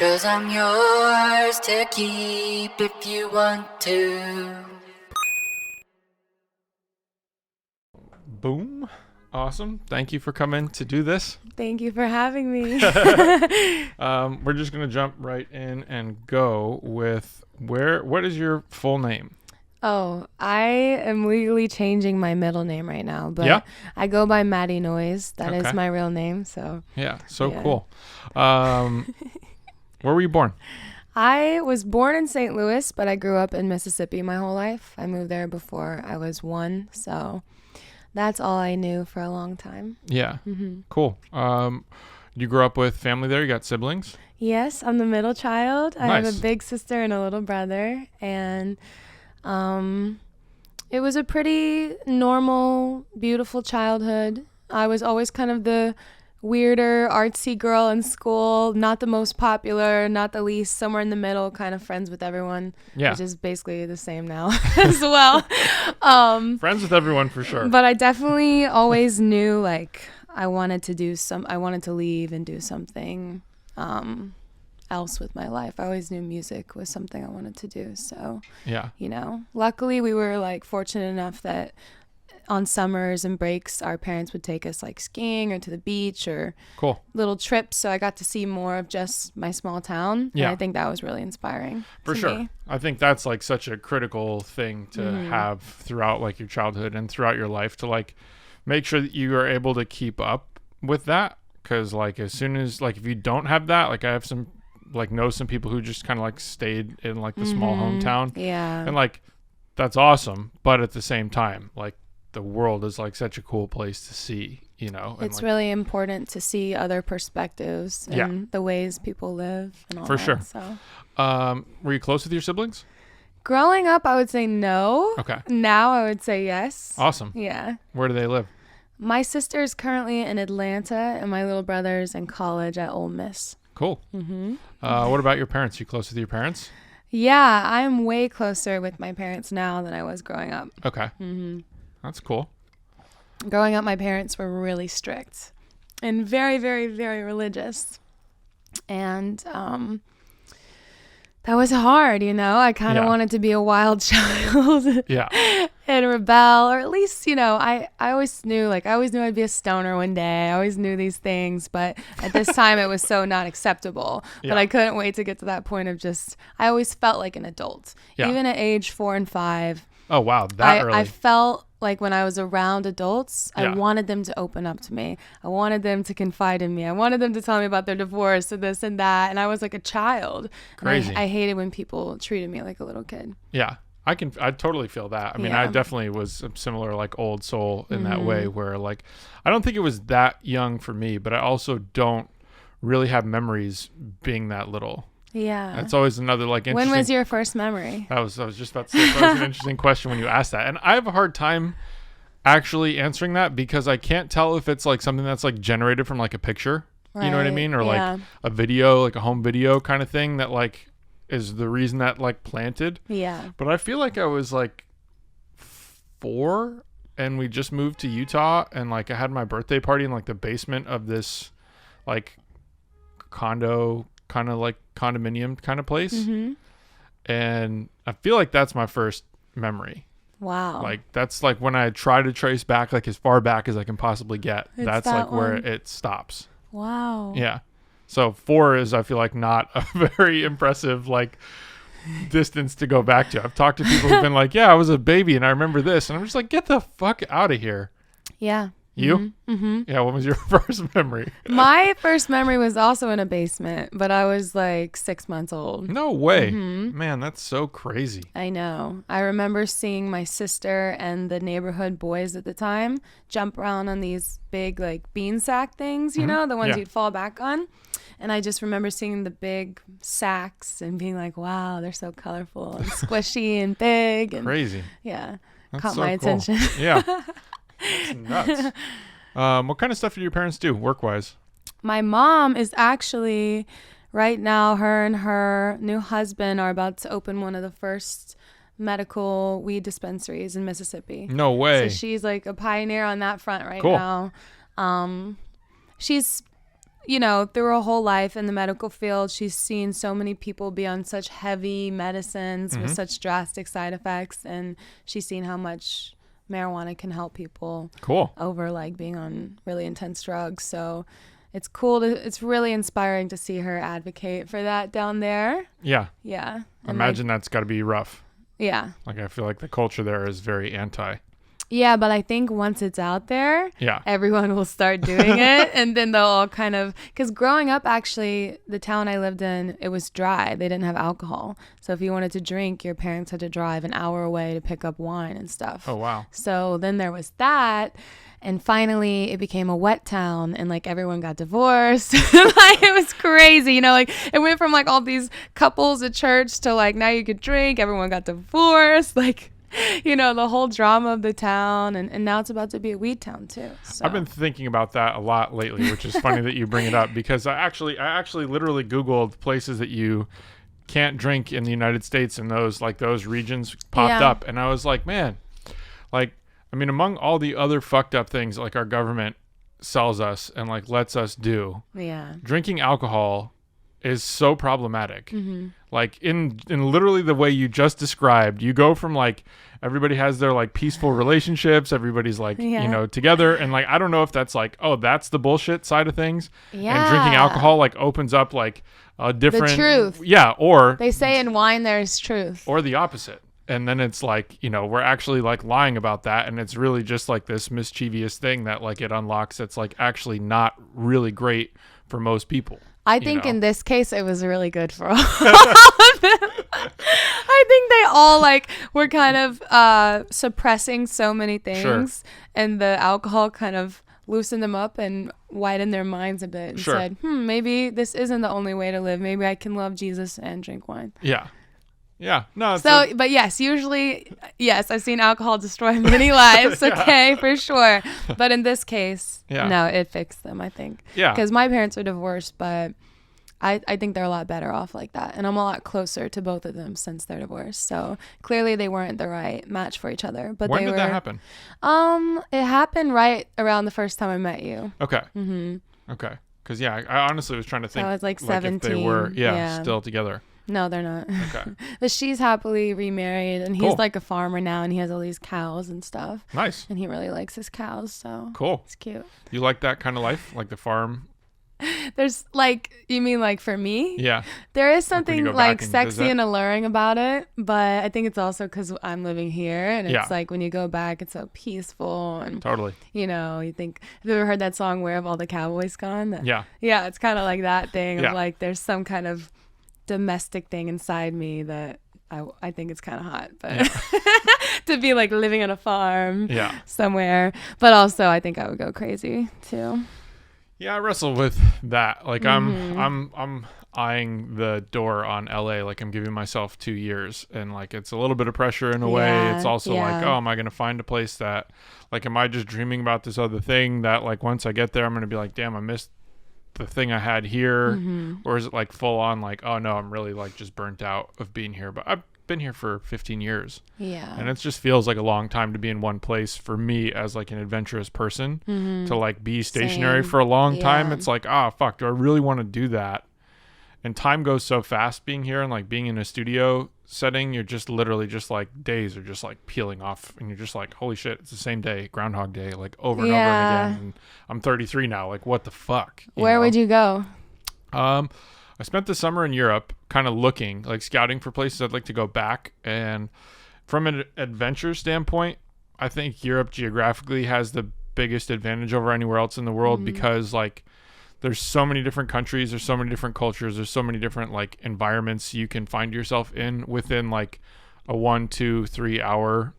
'Cause I'm yours to keep if you want to. Boom. Awesome. Thank you for coming to do this. Thank you for having me. We're just going to jump right in and go with what is your full name? Oh, I am legally changing my middle name right now, but Yeah? I go by Maty Noyes. That is Okay. my real name. So Yeah. So Yeah. cool. Where were you born? I was born in St. Louis, but I grew up in Mississippi my whole life. I moved there before I was 1. So that's all I knew for a long time. Yeah. Mm-hmm. Cool. You grew up with family there? You got siblings? Yes, I'm the middle child. I have Nice. a big sister and a little brother. And it was a pretty normal, beautiful childhood. I was always kind of the weirder, artsy girl in school, not the most popular, not the least, somewhere in the middle, kind of friends with everyone, Yeah. which is basically the same now as well. Friends with everyone for sure. But I definitely always knew like I wanted to leave and do something else with my life. I always knew music was something I wanted to do. So, Yeah. luckily we were like fortunate enough that on summers and breaks, our parents would take us like skiing or to the beach or Cool. little trips. So I got to see more of just my small town. Yeah. And I think that was really inspiring. For to sure. me. I think that's like such a critical thing to have throughout like your childhood and throughout your life to like make sure that you are able to keep up with that. Cause like as soon as like if you don't have that, like I have some like know some people who just kind of like stayed in like the small hometown Yeah. and like that's awesome. But at the same time, like the world is like such a cool place to see, and It's like, really important to see other perspectives and Yeah. the ways people live and all For that. sure. So were you close with your siblings? growing up, I would say no. Okay. Now I would say yes. Awesome. Yeah. Where do they live? My sister's currently in Atlanta and my little brother's in college at Ole Miss. Cool. Mm-hmm. What about your parents? You close with your parents? Yeah, I'm way closer with my parents now than I was growing up. Okay. Mm-hmm. That's cool. Growing up, my parents were really strict and very, very, very religious. And that was hard, I kind of Yeah. wanted to be a wild child Yeah. and rebel, or at least, I always knew, I'd be a stoner one day. I always knew these things, but at this time it was so not acceptable. Yeah. But I couldn't wait to get to that point of I always felt like an adult. Yeah. Even at age 4 and 5, Oh, wow. That early. I felt like when I was around adults, Yeah. I wanted them to open up to me. I wanted them to confide in me. I wanted them to tell me about their divorce and this and that. And I was like a child. Crazy. And I hated when people treated me like a little kid. Yeah. I totally feel that. I mean, Yeah. I definitely was a similar like old soul in that way where like, I don't think it was that young for me, but I also don't really have memories being that little. Yeah. That's always another like interesting. When was your first memory? I was just about to say that was an interesting question when you asked that. And I have a hard time actually answering that because I can't tell if it's like something that's like generated from like a picture. You know what I Right, mean? Or yeah. like a video, like a home video kind of thing that like is the reason that like planted. Yeah. But I feel like I was like 4 and we just moved to Utah and like I had my birthday party in like the basement of this like condo kind of like condominium kind of place. Mm-hmm. And I feel like that's my first memory. Wow. Like that's like when I try to trace back like as far back as I can possibly get. It's That's that like where one. it stops. Wow. Yeah. So 4 is I feel like not a very impressive like distance to go back to. I've talked to people who've been like, yeah, I was a baby and I remember this. And I'm just like, get the fuck out of here. Yeah. You? Mm-hmm. Yeah. What was your first memory? My first memory was also in a basement, but I was like 6 months old. No way. Mm-hmm. Man, that's so crazy. I know. I remember seeing my sister and the neighborhood boys at the time jump around on these big like bean sack things, the ones Yeah. you'd fall back on. And I just remember seeing the big sacks and being like, wow, they're so colorful and squishy and big. And Crazy. yeah, That's caught so my cool. attention. Yeah. That's nuts. What kind of stuff do your parents do work-wise? My mom is actually right now, her and her new husband are about to open one of the first medical weed dispensaries in Mississippi. No way. So she's like a pioneer on that front right Cool. now. She's you know, through her whole life in the medical field, she's seen so many people be on such heavy medicines with such drastic side effects, and she's seen how much marijuana can help people over like being on really intense drugs. So it's it's really inspiring to see her advocate for that down there. Yeah. Yeah. Imagine that's got to be rough. Yeah. Like, I feel like the culture there is very anti. Yeah, but I think once it's out there, yeah, everyone will start doing it. And then they'll all kind of, because growing up, actually, the town I lived in, it was dry. They didn't have alcohol. So if you wanted to drink, your parents had to drive an hour away to pick up wine and stuff. Oh, wow. So then there was that. And finally, it became a wet town, and like everyone got divorced. Like, it was crazy, you know. Like, it went from like all these couples at church to like now you could drink. Everyone got divorced. Like, you know, the whole drama of the town, and now it's about to be a weed town too. So. I've been thinking about that a lot lately, which is funny that you bring it up, because I actually literally Googled places that you can't drink in the United States, and those regions popped up, and I was like, man, like, I mean, among all the other fucked up things like our government sells us and like lets us do, drinking alcohol is so problematic. Mm-hmm. Like in literally the way you just described, you go from like everybody has their like peaceful relationships, everybody's like, you know, together, and like I don't know if that's like, oh, that's the bullshit side of things. Yeah. And drinking alcohol like opens up like a different the truth. Yeah, or they say in wine there's truth. Or the opposite. And then it's like, you know, we're actually like lying about that, and it's really just like this mischievous thing that like it unlocks that's like actually not really great for most people. I think in this case, it was really good for all of them. I think they all like were kind of suppressing so many things, and the alcohol kind of loosened them up and widened their minds a bit and said, maybe this isn't the only way to live. Maybe I can love Jesus and drink wine. Yeah. Yeah. No. So, but yes, usually, yes, I've seen alcohol destroy many lives. Okay, for sure. But in this case, no, it fixed them, I think. Yeah. Because my parents are divorced, but I think they're a lot better off like that. And I'm a lot closer to both of them since they're divorced. So clearly they weren't the right match for each other. But when did that happen? It happened right around the first time I met you. Okay. Mm-hmm. Okay. Because, I honestly was trying to think. I was like 17. If they were, still together. No, they're not. Okay. But she's happily remarried, and he's like a farmer now, and he has all these cows and stuff. Nice. And he really likes his cows, so cool. It's cute. You like that kind of life, like the farm? There's like, you mean like for me? Yeah. There is something like sexy and alluring about it, but I think it's also because I'm living here, and it's like when you go back, it's so peaceful and totally. You know, you think, have you ever heard that song "Where Have All the Cowboys Gone"? Yeah. Yeah, it's kind of like that thing of like there's some kind of domestic thing inside me that I think it's kind of hot, but to be like living on a farm somewhere. But also I think I would go crazy too. Yeah, I wrestle with that. Like I'm eyeing the door on LA. Like I'm giving myself 2 years, and like it's a little bit of pressure in a way. It's also like, oh, am I going to find a place that like, am I just dreaming about this other thing that like once I get there, I'm going to be like, damn, I missed the thing I had here. Or is it like full on like, oh no, I'm really like just burnt out of being here. But I've been here for 15 years. Yeah. And it just feels like a long time to be in one place for me as like an adventurous person to like be stationary for a long time. It's like, fuck, do I really want to do that? And time goes so fast being here, and like being in a studio setting, you're just literally just like days are just like peeling off, and you're just like, holy shit, it's the same day, Groundhog Day, like over and over and again. And I'm 33 now. Like, what the fuck? Where would you go? I spent the summer in Europe kind of looking, like scouting for places I'd like to go back. And from an adventure standpoint, I think Europe geographically has the biggest advantage over anywhere else in the world because like there's so many different countries, there's so many different cultures, there's so many different like environments you can find yourself in within like a 1, 2, 3 hour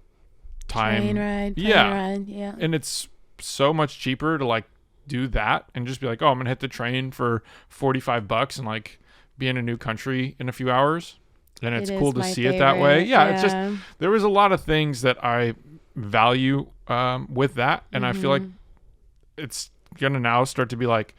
time. Plane ride, ride, And it's so much cheaper to like do that and just be like, oh, I'm gonna hit the train for $45 and like be in a new country in a few hours. And it's cool to see it that way. It's just there was a lot of things that I value with that, and I feel like it's gonna now start to be like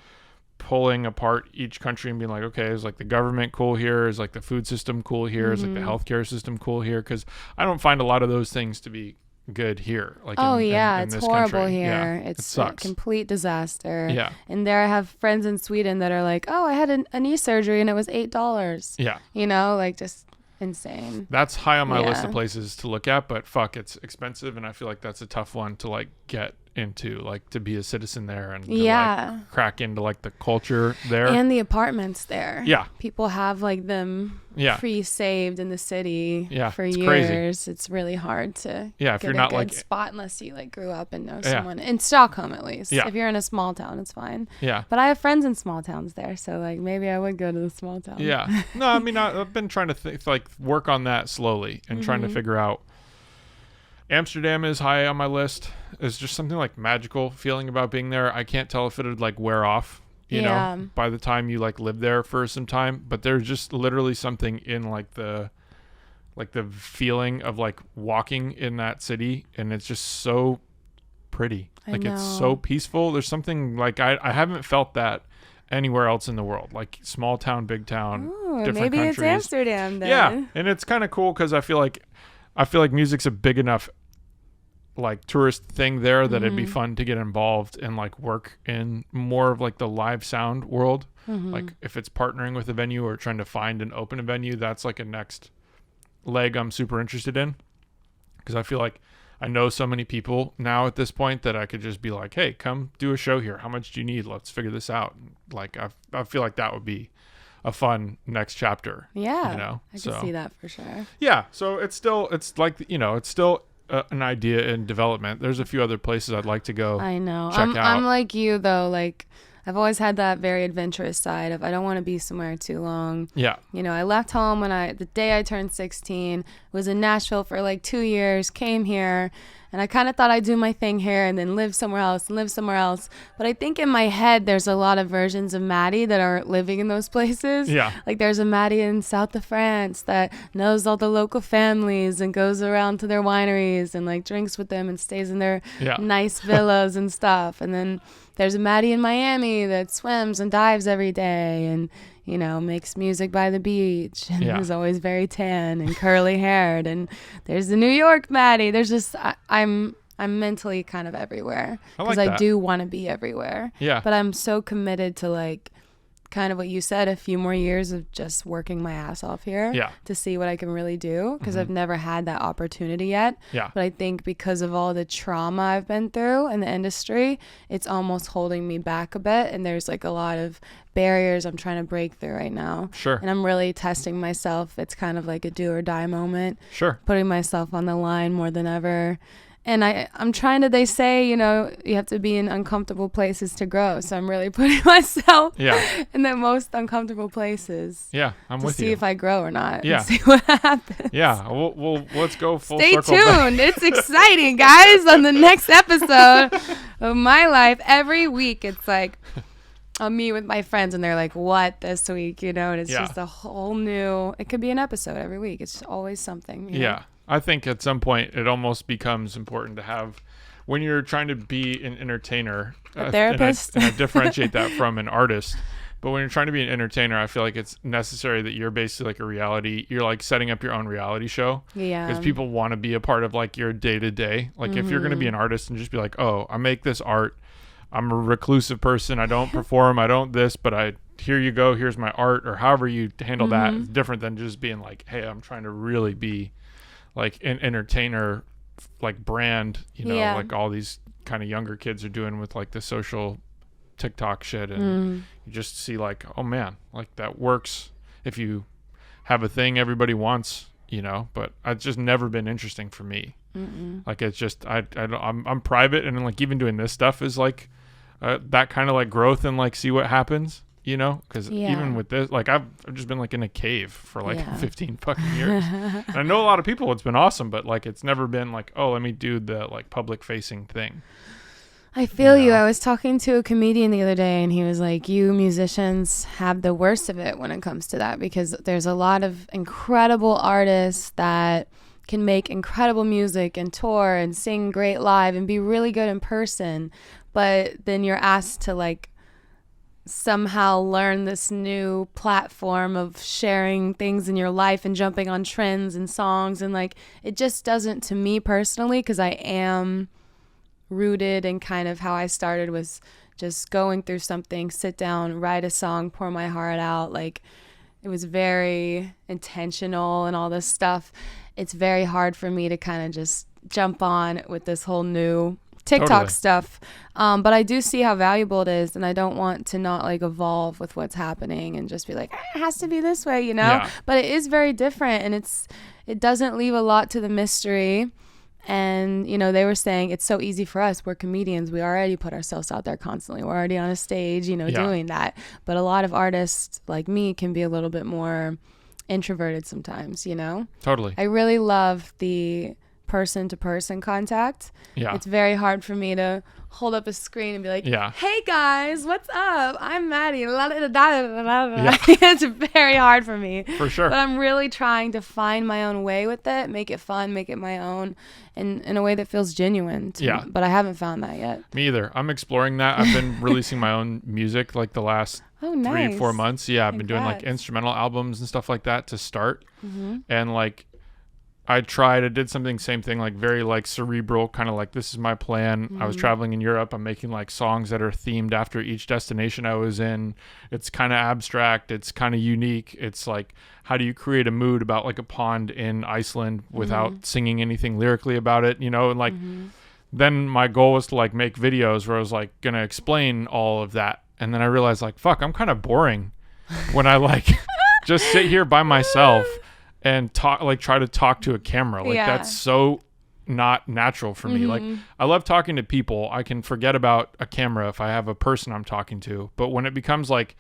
pulling apart each country and being like, okay, is like the government cool here? Is like the food system cool here? Is like the healthcare system cool here? Because I don't find a lot of those things to be good here. Like in it's this horrible country. here. Yeah, It's it sucks. a complete disaster. Yeah. And there I have friends in Sweden that are like, oh, I had a knee surgery and it was $8. Yeah. You know, like just insane. That's high on my list Yeah. of places to look at, but fuck, it's expensive, and I feel like that's a tough one to like get into, like to be a citizen there and to, like, crack into like the culture there. And the apartments there. Yeah. People have like them pre-saved in the city for it's years. crazy. It's really hard to if get you're a not good like spot unless you like grew up and know someone. In Stockholm at least. Yeah. If you're in a small town, it's fine. Yeah. But I have friends in small towns there, so like maybe I would go to the small town. Yeah. No, I mean I've been trying to like work on that slowly and trying to figure out. Amsterdam is high on my list. It's just something like magical feeling about being there. I can't tell if it would like wear off, you know, by the time you like live there for some time. But there's just literally something in like the feeling of like walking in that city, and it's just so pretty. Like it's so peaceful. There's something like I haven't felt that anywhere else in the world. Like small town, big town, different maybe countries. it's Amsterdam then. Yeah, and it's kind of cool because I feel like music's a big enough like tourist thing there that it'd be fun to get involved and like work in more of like the live sound world. Like if it's partnering with a venue or trying to find and open a venue, that's like a next leg I'm super interested in, because I feel like I know so many people now at this point that I could just be like, hey, come do a show here. How much do you need? Let's figure this out. Like I feel like that would be a fun next chapter. Yeah, you know, I can see that for sure. Yeah, so it's still an idea in development. There's a few other places I'd like to go. I know. Check out. I'm like you though. Like I've always had that very adventurous side of I don't want to be somewhere too long. Yeah. You know, I left home the day I turned 16, was in Nashville for like 2 years, came here, and I kind of thought I'd do my thing here and then live somewhere else. But I think in my head, there's a lot of versions of Maty that aren't living in those places. Yeah. Like there's a Maty in south of France that knows all the local families and goes around to their wineries and like drinks with them and stays in their nice villas and stuff. And then there's a Maty in Miami that swims and dives every day and, you know, makes music by the beach and is always very tan and curly haired. And there's the New York Maty. There's just, I'm mentally kind of everywhere because I do want to be everywhere. Yeah. But I'm so committed to like kind of what you said, a few more years of just working my ass off here to see what I can really do, because I've never had that opportunity yet. Yeah. But I think because of all the trauma I've been through in the industry, it's almost holding me back a bit. And there's like a lot of barriers I'm trying to break through right now. Sure. And I'm really testing myself. It's kind of like a do or die moment. Sure. Putting myself on the line more than ever. And I'm trying to, they say, you know, you have to be in uncomfortable places to grow. So I'm really putting myself in the most uncomfortable places. Yeah, I'm with you. To see if I grow or not. Yeah. And see what happens. Yeah, we'll let's go full Stay circle. tuned. It's exciting, guys. On the next episode of my life, every week it's like I'll meet with my friends and they're like, what this week? You know, and it's just a whole new, it could be an episode every week. It's always something. You know? I think at some point it almost becomes important to have, when you're trying to be an entertainer, a therapist, and I differentiate that from an artist. But when you're trying to be an entertainer, I feel like it's necessary that you're basically like you're like setting up your own reality show. Yeah. Because people want to be a part of like your day to day. Like if you're going to be an artist and just be like, oh, I make this art, I'm a reclusive person, I don't perform, I don't this, but here you go, here's my art, or however you handle that, it's different than just being like, hey, I'm trying to really be like an entertainer, like brand, you know, like all these kind of younger kids are doing with like the social TikTok shit, and you just see like, oh man, like that works if you have a thing everybody wants, you know. But it's just never been interesting for me. Like it's just I'm private, and like even doing this stuff is like that kind of like growth and like see what happens, you know, because even with this, like I've just been like in a cave for like 15 fucking years. And I know a lot of people, it's been awesome, but like it's never been like, oh, let me do the like public facing thing. I feel you. I was talking to a comedian the other day and he was like, you musicians have the worst of it when it comes to that, because there's a lot of incredible artists that can make incredible music and tour and sing great live and be really good in person, but then you're asked to like somehow learn this new platform of sharing things in your life and jumping on trends and songs, and like it just doesn't, to me personally, because I am rooted in kind of how I started was just going through something, sit down, write a song, pour my heart out. Like it was very intentional and all this stuff. It's very hard for me to kind of just jump on with this whole new TikTok Totally. stuff. But I do see how valuable it is, and I don't want to not like evolve with what's happening and just be like, it has to be this way, you know? Yeah. But it is very different, and it doesn't leave a lot to the mystery. And, you know, they were saying it's so easy for us. We're comedians. We already put ourselves out there constantly. We're already on a stage, you know, Yeah. doing that. But a lot of artists like me can be a little bit more introverted sometimes, you know? Totally. I really love the person-to-person contact. Yeah. It's very hard for me to hold up a screen and be like, Yeah. hey guys, what's up? I'm Maty. La, da, da, da, da, da, da. Yeah. It's very hard for me. For sure. But I'm really trying to find my own way with it, make it fun, make it my own, and in a way that feels genuine to Yeah. me. But I haven't found that yet. Me either. I'm exploring that. I've been releasing my own music like the last Oh, nice. 3-4 months. Yeah, I've been doing like Congrats. instrumental albums and stuff like that to start. Mm-hmm. And like I did something, same thing, like very like cerebral, kind of like this is my plan. I was traveling in Europe. I'm making like songs that are themed after each destination I was in. It's kind of abstract. It's kind of unique. It's like, how do you create a mood about like a pond in Iceland without singing anything lyrically about it, you know? And like, then my goal was to like make videos where I was like going to explain all of that. And then I realized like, fuck, I'm kind of boring when I like just sit here by myself and try to talk to a camera. Like Yeah. that's so not natural for me. Like I love talking to people. I can forget about a camera if I have a person I'm talking to. But when it becomes like,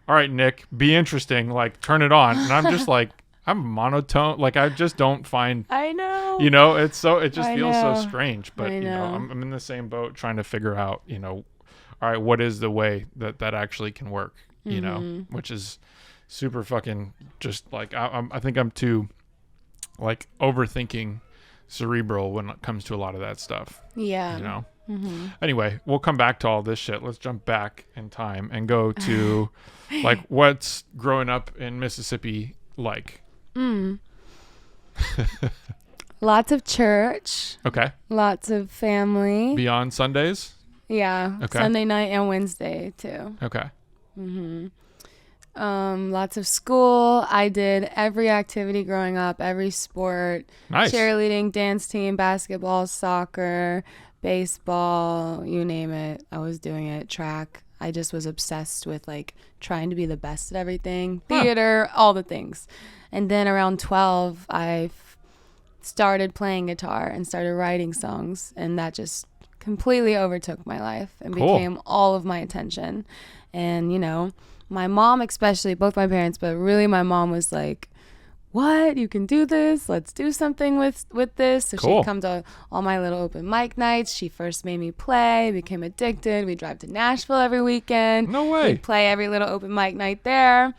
all right, Nick, be interesting, like turn it on. And I'm just like, I'm monotone. Like I just don't find, I know. you know, it just I feels so know. strange. But I you know, know. I'm in the same boat trying to figure out, you know, all right, what is the way that actually can work, you know, which is super fucking just like, I think I'm too like overthinking cerebral when it comes to a lot of that stuff, Yeah. you know? Anyway, we'll come back to all this shit. Let's jump back in time and go to like what's growing up in Mississippi like. Lots of church, Okay. lots of family. Beyond Sundays. Yeah. Okay. Sunday night and Wednesday too. Okay. Lots of school. I did every activity growing up, every sport. Nice. Cheerleading, dance team, basketball, soccer, baseball, you name it. I was doing it. Track. I just was obsessed with like trying to be the best at everything. Huh. Theater, all the things. And then around 12, I started playing guitar and started writing songs, and that just completely overtook my life and Cool. became all of my attention. And you know, my mom especially, both my parents, but really my mom was like, what, you can do this, let's do something with this. So Cool. she'd come to all my little open mic nights. She first made me play, became addicted. We'd drive to Nashville every weekend. No way. We'd play every little open mic night there.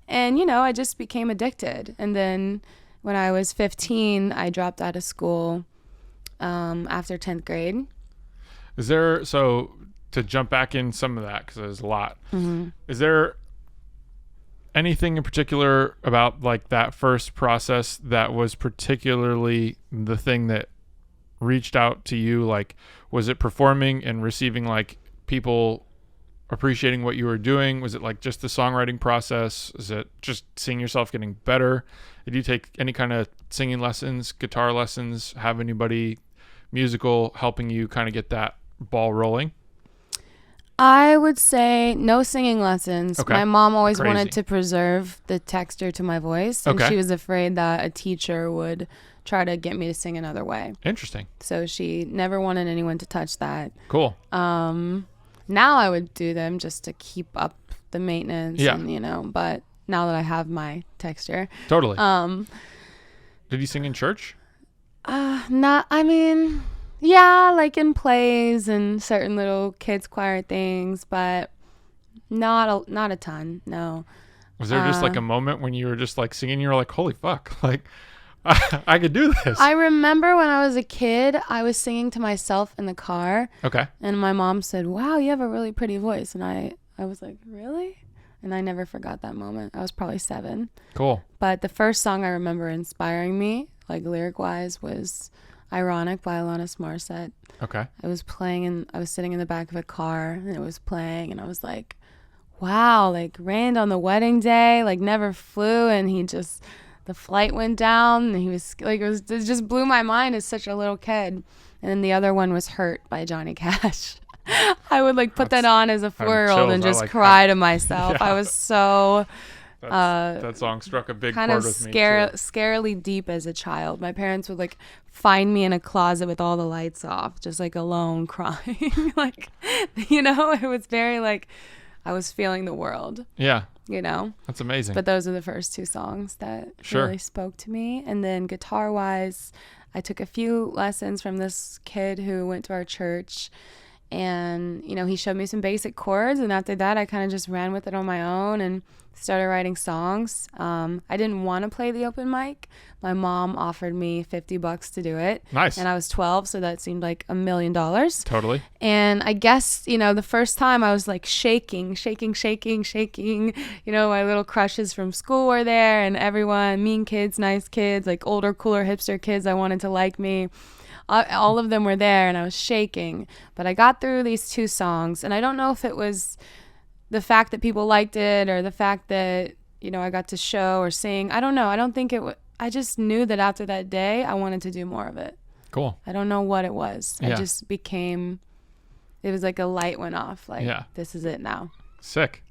And you know, I just became addicted. And then when I was 15, I dropped out of school after 10th grade. Is there, so to jump back in some of that, because there's a lot, is there anything in particular about like that first process that was particularly the thing that reached out to you? Like, was it performing and receiving like people appreciating what you were doing? Was it like just the songwriting process? Is it just seeing yourself getting better? Did you take any kind of singing lessons, guitar lessons, have anybody musical helping you kind of get that ball rolling? I would say no singing lessons. Okay. My mom always Crazy. wanted to preserve the texture to my voice, and Okay. she was afraid that a teacher would try to get me to sing another way. Interesting. So she never wanted anyone to touch that. Cool. Now I would do them just to keep up the maintenance, Yeah. and, you know, but now that I have my texture, Totally. Did you sing in church? yeah, like in plays and certain little kids choir things, but not a ton. No. Was there just like a moment when you were just like singing, you were like, holy fuck, like I could do this? I remember when I was a kid, I was singing to myself in the car, Okay. and my mom said, "Wow, you have a really pretty voice." And I I was like, really? And I never forgot that moment. I was probably 7. Cool. But the first song I remember inspiring me, like lyric-wise, was Ironic by Alanis Morissette. Okay. I was playing and I was sitting in the back of a car and it was playing and I was like, wow, like rained on the wedding day, like never flew, and the flight went down and he was like, it just blew my mind as such a little kid. And then the other one was Hurt by Johnny Cash. I would like put that on as a 4-year-old and just cry to myself. Yeah. I was so that song struck a big kind chord of with me too. Scarily deep as a child. My parents would like find me in a closet with all the lights off, just like alone crying. Like, you know, it was very like I was feeling the world. Yeah. You know? That's amazing. But those are the first 2 songs that really spoke to me. And then guitar wise, I took a few lessons from this kid who went to our church. And, you know, he showed me some basic chords. And after that, I kind of just ran with it on my own and started writing songs. I didn't want to play the open mic. My mom offered me $50 to do it. Nice. And I was 12, so that seemed like $1 million. Totally. And I guess, you know, the first time I was like shaking. You know, my little crushes from school were there and everyone, mean kids, nice kids, like older, cooler, hipster kids I wanted to like me. All of them were there and I was shaking. But I got through these 2 songs, and I don't know if it was the fact that people liked it or the fact that, you know, I got to show or sing. I don't know. I don't think it was. I just knew that after that day, I wanted to do more of it. Cool. I don't know what it was. Yeah. I just became, it was like a light went off. Like, This is it now. Sick.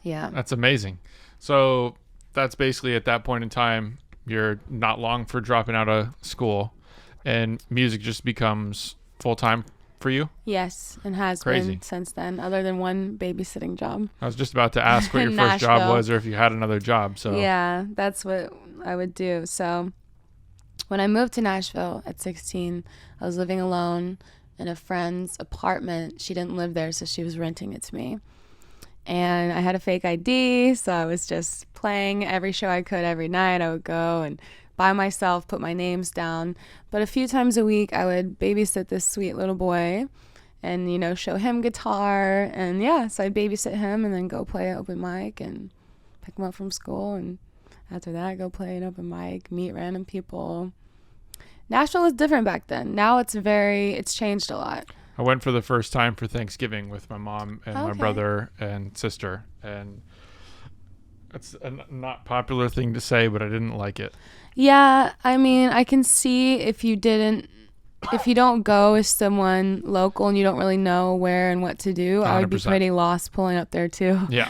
Yeah. That's amazing. So that's basically at that point in time, you're not long for dropping out of school and music just becomes full-time for you? Yes, and has been since then, other than one babysitting job. I was just about to ask what your first job was or if you had another job. So yeah, that's what I would do. So when I moved to Nashville at 16, I was living alone in a friend's apartment. She didn't live there, so she was renting it to me. And I had a fake ID, so I was just playing every show I could every night. I would go and by myself, put my names down. But a few times a week, I would babysit this sweet little boy and, you know, show him guitar. And yeah, so I'd babysit him and then go play an open mic and pick him up from school. And after that, go play an open mic, meet random people. Nashville was different back then. Now it's changed a lot. I went for the first time for Thanksgiving with my mom and my brother and sister. And it's a not popular thing to say, but I didn't like it. Yeah, I mean, I can see if you don't go as someone local and you don't really know where and what to do, 100%. I would be pretty lost pulling up there too. Yeah.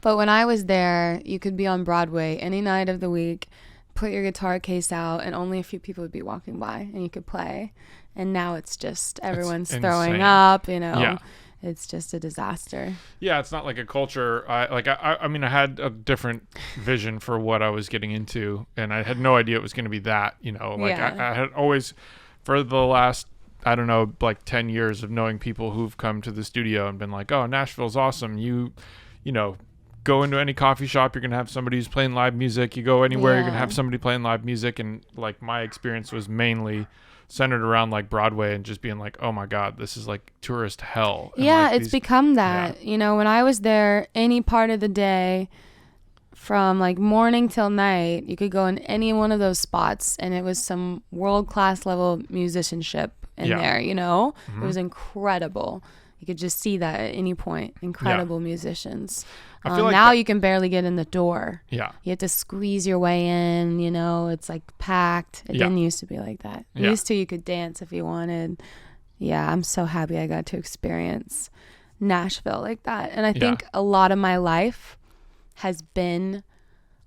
But when I was there, you could be on Broadway any night of the week, put your guitar case out, and only a few people would be walking by and you could play. And now it's just everyone's throwing up, you know. Yeah. It's just a disaster. Yeah, it's not like a culture. I mean, I had a different vision for what I was getting into, and I had no idea it was going to be that, you know. Like, I had always, for the last, I don't know, like 10 years of knowing people who've come to the studio and been like, oh, Nashville's awesome. You know, go into any coffee shop, you're going to have somebody who's playing live music. You go anywhere, you're going to have somebody playing live music. And, like, my experience was mainly centered around like Broadway and just being like, oh my God, this is like tourist hell. And yeah, like it's become that. Yeah. You know, when I was there, any part of the day from like morning till night, you could go in any one of those spots and it was some world-class level musicianship in there, you know? Mm-hmm. It was incredible. You could just see that at any point. Incredible musicians. I feel like now you can barely get in the door. Yeah. You have to squeeze your way in, you know, it's like packed. It didn't used to be like that. Used to, you could dance if you wanted. Yeah, I'm so happy I got to experience Nashville like that. And I think a lot of my life has been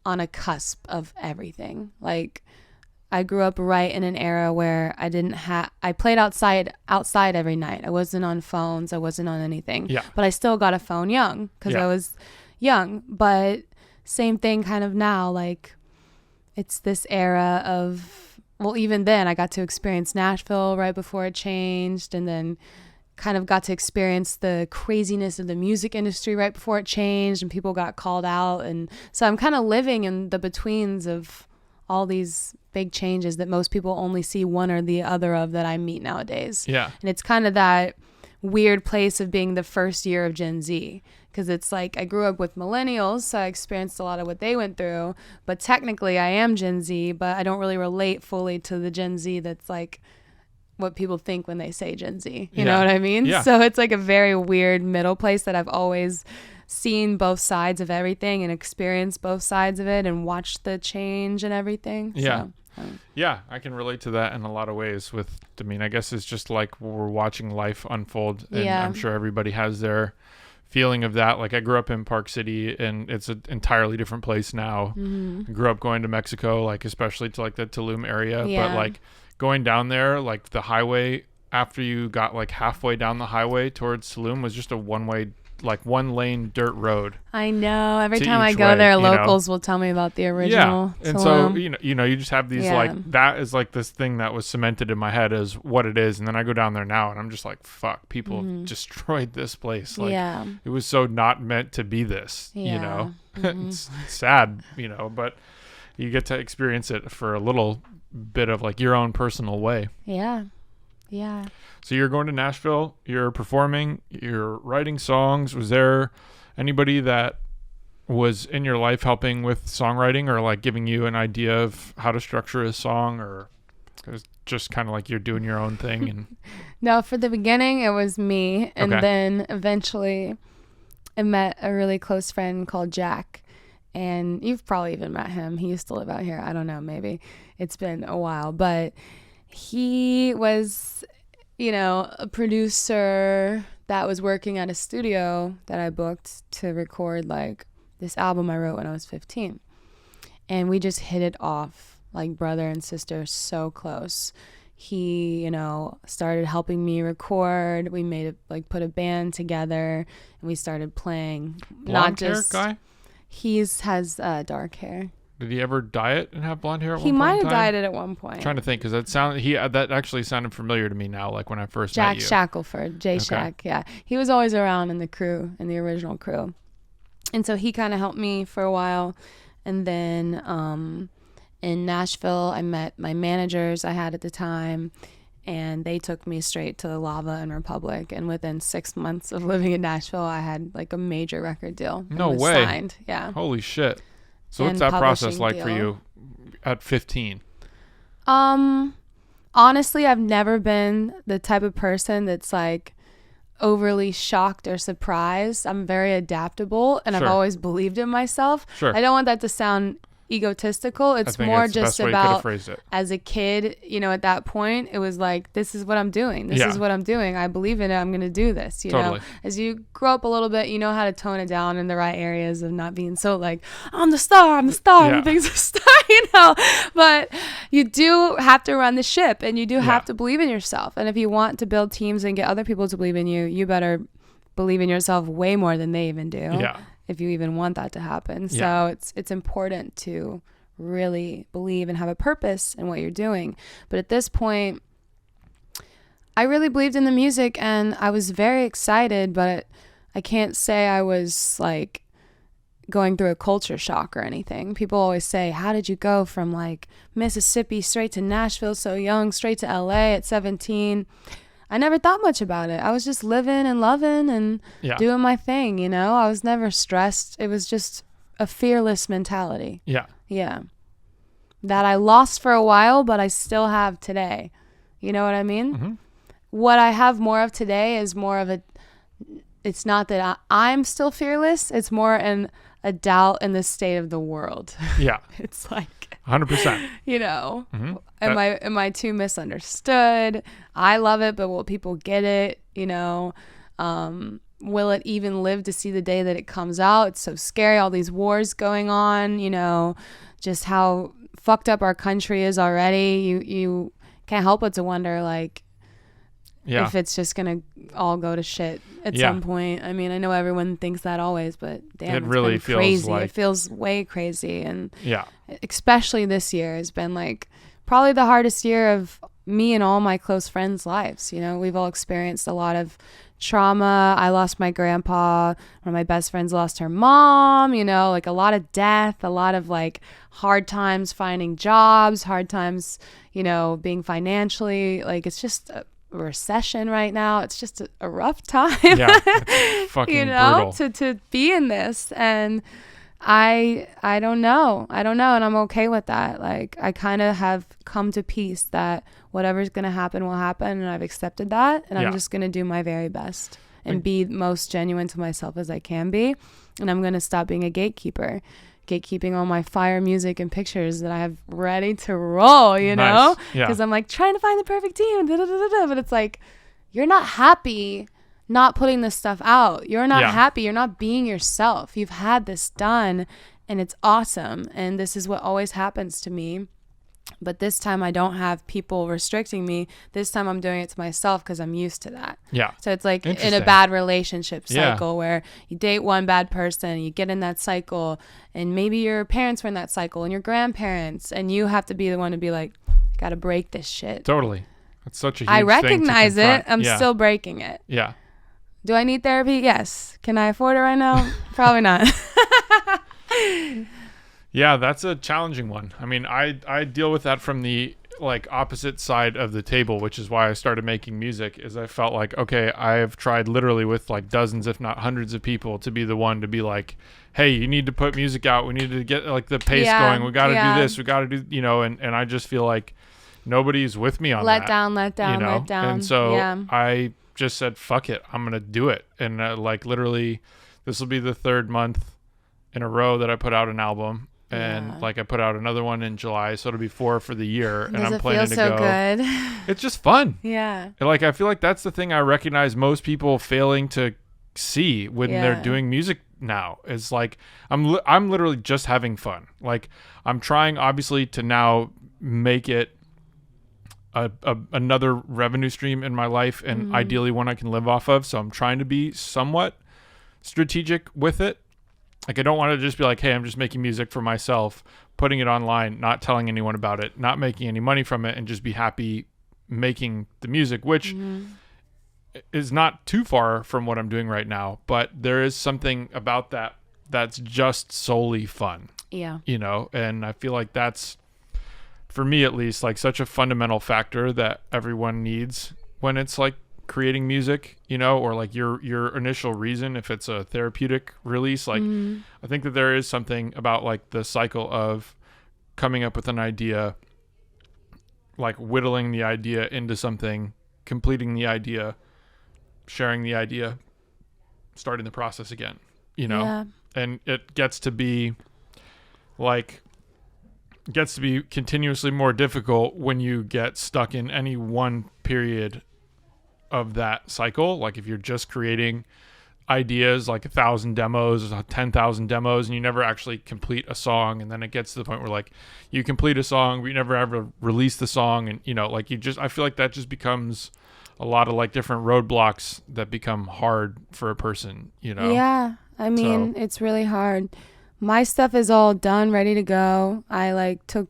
on a cusp of everything. Like, I grew up right in an era where I played outside every night. I wasn't on phones. I wasn't on anything. Yeah. But I still got a phone young because I was young. But same thing kind of now. Like, it's this era of, well, even then I got to experience Nashville right before it changed, and then kind of got to experience the craziness of the music industry right before it changed and people got called out. And so I'm kind of living in the betweens of all these big changes that most people only see one or the other of that I meet nowadays. Yeah. And it's kind of that weird place of being the first year of Gen Z, because it's like I grew up with millennials, so I experienced a lot of what they went through. But technically, I am Gen Z, but I don't really relate fully to the Gen Z that's like what people think when they say Gen Z. You know what I mean? Yeah. So it's like a very weird middle place that I've always seen both sides of everything and experienced both sides of it and watched the change and everything. Yeah. So, Yeah, I can relate to that in a lot of ways I guess it's just like we're watching life unfold, and I'm sure everybody has their feeling of that. Like I grew up in Park City, and it's an entirely different place now. I grew up going to Mexico, like especially to like the Tulum area, but like going down there, like the highway after you got like halfway down the highway towards Tulum was just a one lane dirt road. I know. Every time I go there, locals will tell me about the original. Yeah. And so, you just have these like, that is like this thing that was cemented in my head as what it is. And then I go down there now and I'm just like, fuck, people destroyed this place. Like it was so not meant to be this, you know, it's sad, but you get to experience it for a little bit of like your own personal way. Yeah. Yeah. So you're going to Nashville, you're performing, you're writing songs. Was there anybody that was in your life helping with songwriting or like giving you an idea of how to structure a song, or it was just kind of like you're doing your own thing? And No, for the beginning, it was me. And then eventually I met a really close friend called Jack. And you've probably even met him. He used to live out here. I don't know, maybe. It's been a while. But he was, a producer that was working at a studio that I booked to record like this album I wrote when I was 15. And we just hit it off like brother and sister, so close. He, started helping me record. We put a band together and we started playing. Blonde hair guy? He has dark hair. Did he ever dye it and have blonde hair at one He point? might have dyed it at one point. I'm trying to think, because that actually sounded familiar to me now, like when I first met you. Jack Shackelford, Shack, yeah. He was always around in the original crew. And so he kind of helped me for a while. And then in Nashville, I met my managers I had at the time, and they took me straight to Lava and Republic. And within 6 months of living in Nashville, I had like a major record deal. No way. Signed. Yeah. Holy shit. So what's that process like for you at 15? Honestly, I've never been the type of person that's like overly shocked or surprised. I'm very adaptable, and I've always believed in myself. Sure. I don't want that to sound egotistical. It's more just about as a kid, at that point it was like, this is what I'm doing. This is what I'm doing. I believe in it. I'm going to do this, know. As you grow up a little bit, you know how to tone it down in the right areas of not being so like, I'm the star, everything's a star, but you do have to run the ship, and you do have to believe in yourself. And if you want to build teams and get other people to believe in you, you better believe in yourself way more than they even do. If you even want that to happen. So it's important to really believe and have a purpose in what you're doing. But at this point, I really believed in the music, and I was very excited, but I can't say I was like going through a culture shock or anything. People always say, how did you go from like Mississippi straight to Nashville so young, straight to LA at 17? I never thought much about it. I was just living and loving and doing my thing, I was never stressed. It was just a fearless mentality. Yeah. That I lost for a while, but I still have today. You know what I mean? Mm-hmm. What I have more of today is more of it's not that I'm still fearless. It's more a doubt in the state of the world. Yeah. It's like 100%. Mm-hmm. Am I too misunderstood? I love it, but will people get it? Will it even live to see the day that it comes out? It's so scary. All these wars going on, just how fucked up our country is already. You can't help but to wonder, like, if it's just going to all go to shit at some point. I mean, I know everyone thinks that always, but damn, it's really feels crazy. It feels way crazy. And especially this year has been like probably the hardest year of me and all my close friends' lives. We've all experienced a lot of trauma. I lost my grandpa. One of my best friends lost her mom, like a lot of death, a lot of like hard times finding jobs, hard times, being financially, like it's just a recession right now. It's just a rough time. Yeah, it's fucking brutal. to be in this. And I don't know, and I'm okay with that. Like, I kind of have come to peace that whatever's gonna happen will happen, and I've accepted that, and I'm just gonna do my very best and be most genuine to myself as I can be. And I'm gonna stop being a gatekeeping all my fire music and pictures that I have ready to roll, you know? Because I'm like trying to find the perfect team, but it's like, you're not happy not putting this stuff out. You're not happy. You're not being yourself. You've had this done, and it's awesome. And this is what always happens to me. But this time I don't have people restricting me. This time I'm doing it to myself because I'm used to that. Yeah. So it's like in a bad relationship cycle where you date one bad person, you get in that cycle, and maybe your parents were in that cycle and your grandparents, and you have to be the one to be like, I got to break this shit. Totally. It's such a huge I recognize thing to it. I'm still breaking it. Yeah. Do I need therapy? Yes. Can I afford it right now? Probably not. Yeah, that's a challenging one. I mean, I deal with that from the like opposite side of the table, which is why I started making music. Is I felt like, okay, I've tried literally with like dozens, if not hundreds of people to be the one to be like, hey, you need to put music out. We need to get like the pace going. We got to do this. We got to do, you know, and I just feel like nobody's with me on that. Let down. And so I just said, fuck it. I'm going to do it. And like literally this will be the third month in a row that I put out an album. And like I put out another one in July, so it'll be 4 for the year. And I'm planning to go. Does it feel so good? It's just fun. Yeah. And like I feel like that's the thing I recognize most people failing to see when they're doing music now. Is like I'm literally just having fun. Like I'm trying obviously to now make it another revenue stream in my life, and ideally one I can live off of. So I'm trying to be somewhat strategic with it. Like, I don't want to just be like, hey, I'm just making music for myself, putting it online, not telling anyone about it, not making any money from it, and just be happy making the music, which is not too far from what I'm doing right now. But there is something about that that's just solely fun. Yeah. You know, and I feel like that's, for me at least, like such a fundamental factor that everyone needs when it's like creating music, you know, or like your initial reason, if it's a therapeutic release. Like I think that there is something about like the cycle of coming up with an idea, like whittling the idea into something, completing the idea, sharing the idea, starting the process again, you know. And it gets to be continuously more difficult when you get stuck in any one period of that cycle. Like if you're just creating ideas, like 1,000 demos, 10,000 demos, and you never actually complete a song, and then it gets to the point where like you complete a song but you never ever release the song, and you know, like I feel like that just becomes a lot of like different roadblocks that become hard for a person, you know. I mean, it's really hard. My stuff is all done, ready to go. I like did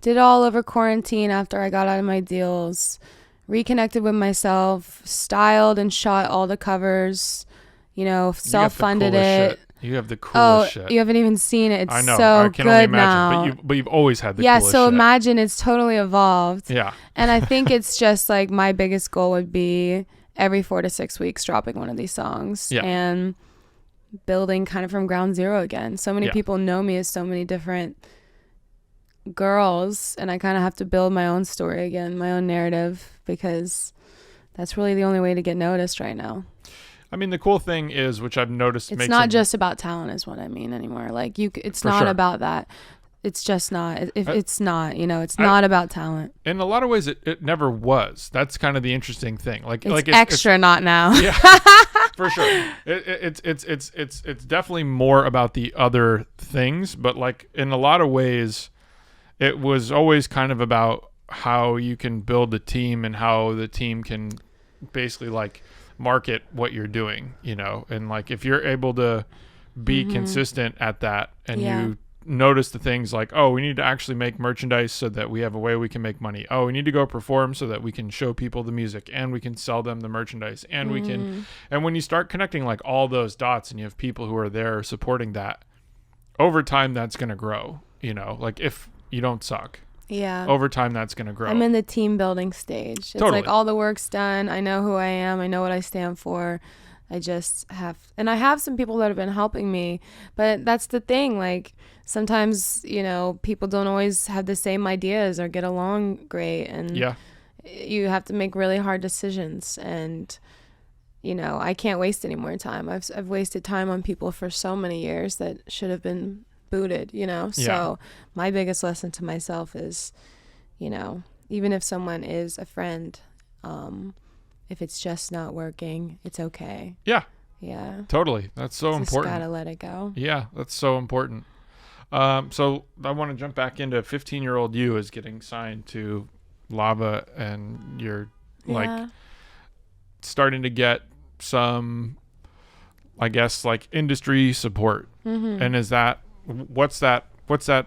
it all over quarantine after I got out of my deals, reconnected with myself, styled and shot all the covers, you know, self-funded it. You have the coolest shit. You haven't even seen it. It's I know. so I can good only imagine, now. But you've always had the coolest shit. Yeah, so imagine it's totally evolved. Yeah. And I think it's just like my biggest goal would be every 4 to 6 weeks dropping one of these songs and building kind of from ground zero again. So many people know me as so many different girls, and I kind of have to build my own story again, my own narrative, because that's really the only way to get noticed right now. I mean, the cool thing is, which I've noticed, it's not just about talent is what I mean anymore. Like it's not about that. It's just not. It's not, you know, it's not about talent. In a lot of ways, it never was. That's kind of the interesting thing. It's extra not now. Yeah, for sure. It's definitely more about the other things, but like in a lot of ways, it was always kind of about how you can build a team and how the team can basically like market what you're doing, you know, and like if you're able to be consistent at that, and you notice the things like, oh, we need to actually make merchandise so that we have a way we can make money. Oh, we need to go perform so that we can show people the music and we can sell them the merchandise, and we can, and when you start connecting like all those dots and you have people who are there supporting that, over time that's going to grow, you know, like if you don't suck. Yeah. over time that's going to grow. I'm in the team building stage. It's Totally. like all the work's done. I know who I am. I know what I stand for. I just have, and I have some people that have been helping me, but that's the thing. Like sometimes, you know, people don't always have the same ideas or get along great. And Yeah. you have to make really hard decisions. And, you know, I can't waste any more time. I've wasted time on people for so many years that should have been booted, you know? Yeah. So my biggest lesson to myself is, you know, even if someone is a friend, if it's just not working, it's okay. Yeah. Yeah. Totally. That's so important. Just gotta let it go. Yeah, that's so important. So I want to jump back into 15-year-old you is getting signed to Lava, and you're like starting to get some, I guess, like industry support. Mm-hmm. And what's that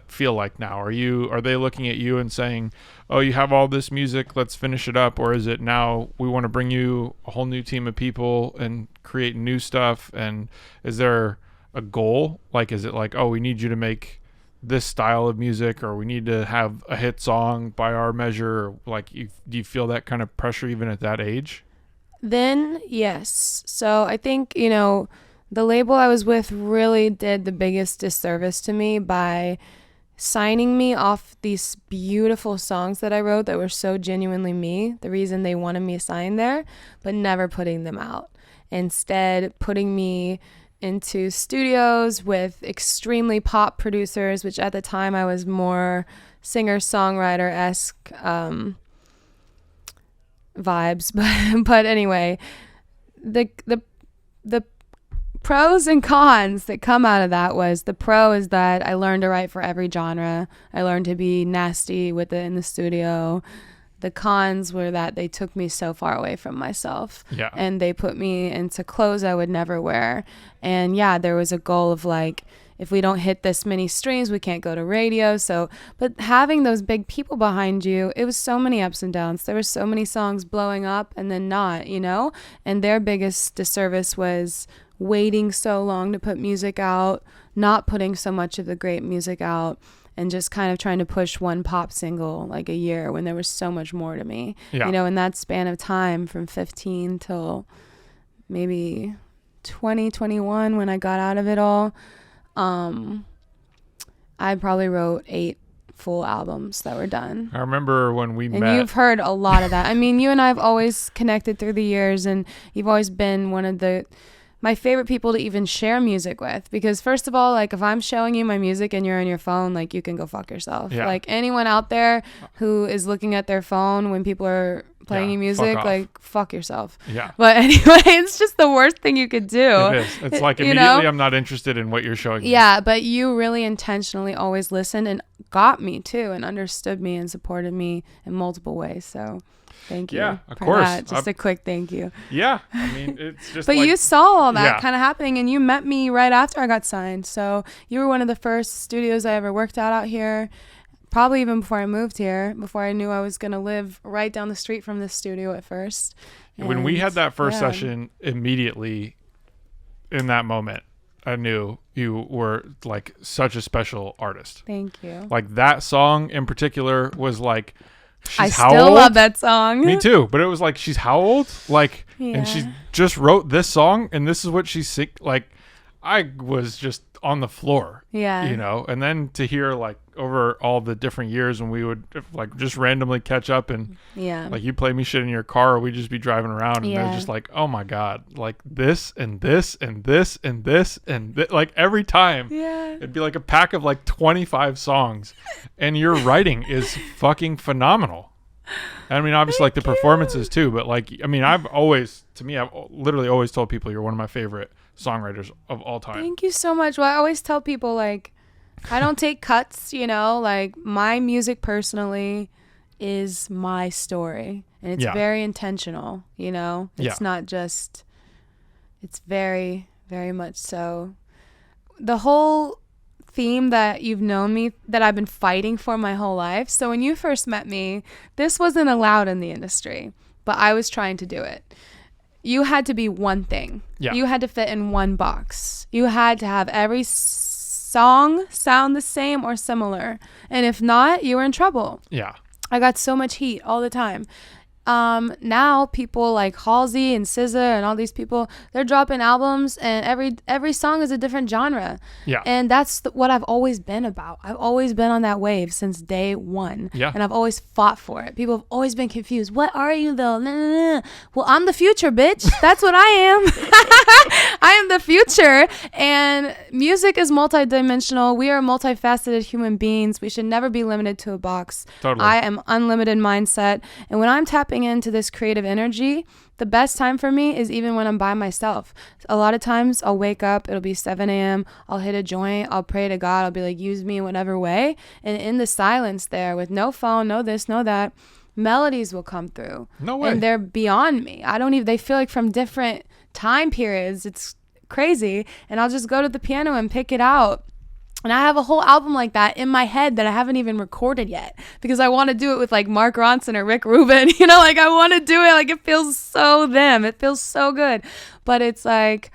feel like now? Are they looking at you and saying, oh, you have all this music, let's finish it up? Or is it now we want to bring you a whole new team of people and create new stuff? And is there a goal? Like, is it like, oh, we need you to make this style of music, or we need to have a hit song by our measure? Or like, do you feel that kind of pressure even at that age? Then, yes. So I think, you know, the label I was with really did the biggest disservice to me by signing me off these beautiful songs that I wrote that were so genuinely me, the reason they wanted me signed there, but never putting them out. Instead, putting me into studios with extremely pop producers, which at the time I was more singer-songwriter-esque vibes. But anyway, the pros and cons that come out of that was, the pro is that I learned to write for every genre. I learned to be nasty with it in the studio. The cons were that they took me so far away from myself. Yeah. And they put me into clothes I would never wear. And yeah, there was a goal of like, if we don't hit this many streams, we can't go to radio. So, but having those big people behind you, it was so many ups and downs. There were so many songs blowing up and then not, you know? And their biggest disservice was waiting so long to put music out, not putting so much of the great music out, and just kind of trying to push one pop single like a year when there was so much more to me. Yeah. You know, in that span of time from 15 till maybe 2021 when I got out of it all, I probably wrote 8 full albums that were done. I remember when we met. And you've heard a lot of that. I mean, you and I have always connected through the years, and you've always been one of my favorite people to even share music with, because first of all, like if I'm showing you my music and you're on your phone, like you can go fuck yourself. Yeah. Like anyone out there who is looking at their phone when people are playing you music, like fuck yourself. Yeah. But anyway, it's just the worst thing you could do. It is. It's like immediately I'm not interested in what you're showing me. Yeah, but you really intentionally always listened and got me too, and understood me and supported me in multiple ways. So thank you. Yeah, of for course. that. Just a quick thank you. Yeah. I mean, it's just But like, you saw all that Yeah. kind of happening, and you met me right after I got signed. So you were one of the first studios I ever worked at out here, probably even before I moved here, before I knew I was going to live right down the street from this studio at first. when we had that first yeah. session, immediately in that moment, I knew you were like such a special artist. Thank you. Like that song in particular was like, she's I how still old? love that song. Me too. But it was like, she's how old? Like, Yeah. and she just wrote this song and this is what she's sick. Like, I was just on the floor, Yeah. you know, and then to hear like over all the different years when we would like just randomly catch up and Yeah. like you play me shit in your car, or we'd just be driving around and they're Yeah. just like, oh my God, like this and this and this and this and like every time Yeah. it'd be like a pack of like 25 songs and your writing is fucking phenomenal. I mean, obviously like the performances too, but like, I mean, I've literally always told people you're one of my favorite songwriters of all time. Thank you so much. Well, I always tell people, like, I don't take cuts, you know, like my music personally is my story, and it's Yeah. very intentional, you know, it's Yeah. not just, it's very, very much so. The whole theme that you've known me, that I've been fighting for my whole life. So when you first met me, this wasn't allowed in the industry, but I was trying to do it. You had to be one thing. Yeah. You had to fit in one box. You had to have every song sound the same or similar? And if not, you were in trouble. Yeah. I got so much heat all the time. Now people like Halsey and SZA and all these people, they're dropping albums and every song is a different genre. Yeah. And that's what I've always been about. I've always been on that wave since day one. Yeah. And I've always fought for it. People have always been confused. What are you though? Nah, nah, nah. Well, I'm the future, bitch. That's what I am. I am the future. And music is multidimensional. We are multifaceted human beings. We should never be limited to a box. Totally. I am unlimited mindset. And when I'm tapping into this creative energy, the best time for me is even when I'm by myself. A lot of times I'll wake up, it'll be 7 a.m. I'll hit a joint, I'll pray to God, I'll be like, use me in whatever way. And in the silence there with no phone, no this, no that, melodies will come through. No way. And they're beyond me. They feel like from different time periods. It's crazy. And I'll just go to the piano and pick it out. And I have a whole album like that in my head that I haven't even recorded yet because I want to do it with like Mark Ronson or Rick Rubin. You know, like I want to do it. Like it feels so them. It feels so good. But it's like,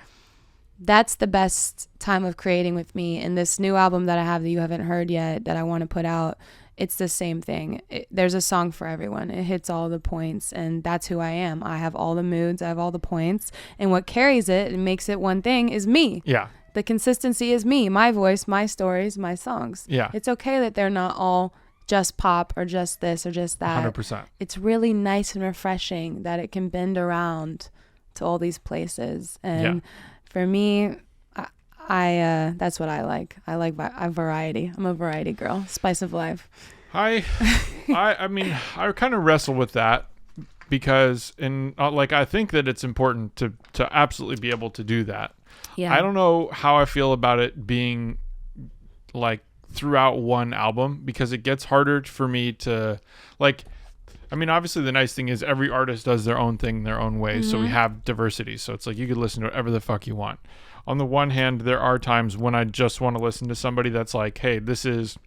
that's the best time of creating with me. And this new album that I have that you haven't heard yet that I want to put out, it's the same thing. There's a song for everyone. It hits all the points, and that's who I am. I have all the moods. I have all the points. And what carries it and makes it one thing is me. Yeah. The consistency is me, my voice, my stories, my songs. Yeah. It's okay that they're not all just pop or just this or just that. 100%. It's really nice and refreshing that it can bend around to all these places. And for me, I that's what I like. I like variety. I'm a variety girl. Spice of life. I mean, I kind of wrestle with that because I think that it's important to absolutely be able to do that. Yeah. I don't know how I feel about it being like throughout one album because it gets harder for me to like. I mean, obviously the nice thing is every artist does their own thing their own way. So we have diversity. So it's like you could listen to whatever the fuck you want. On the one hand, there are times when I just want to listen to somebody that's like, hey, this is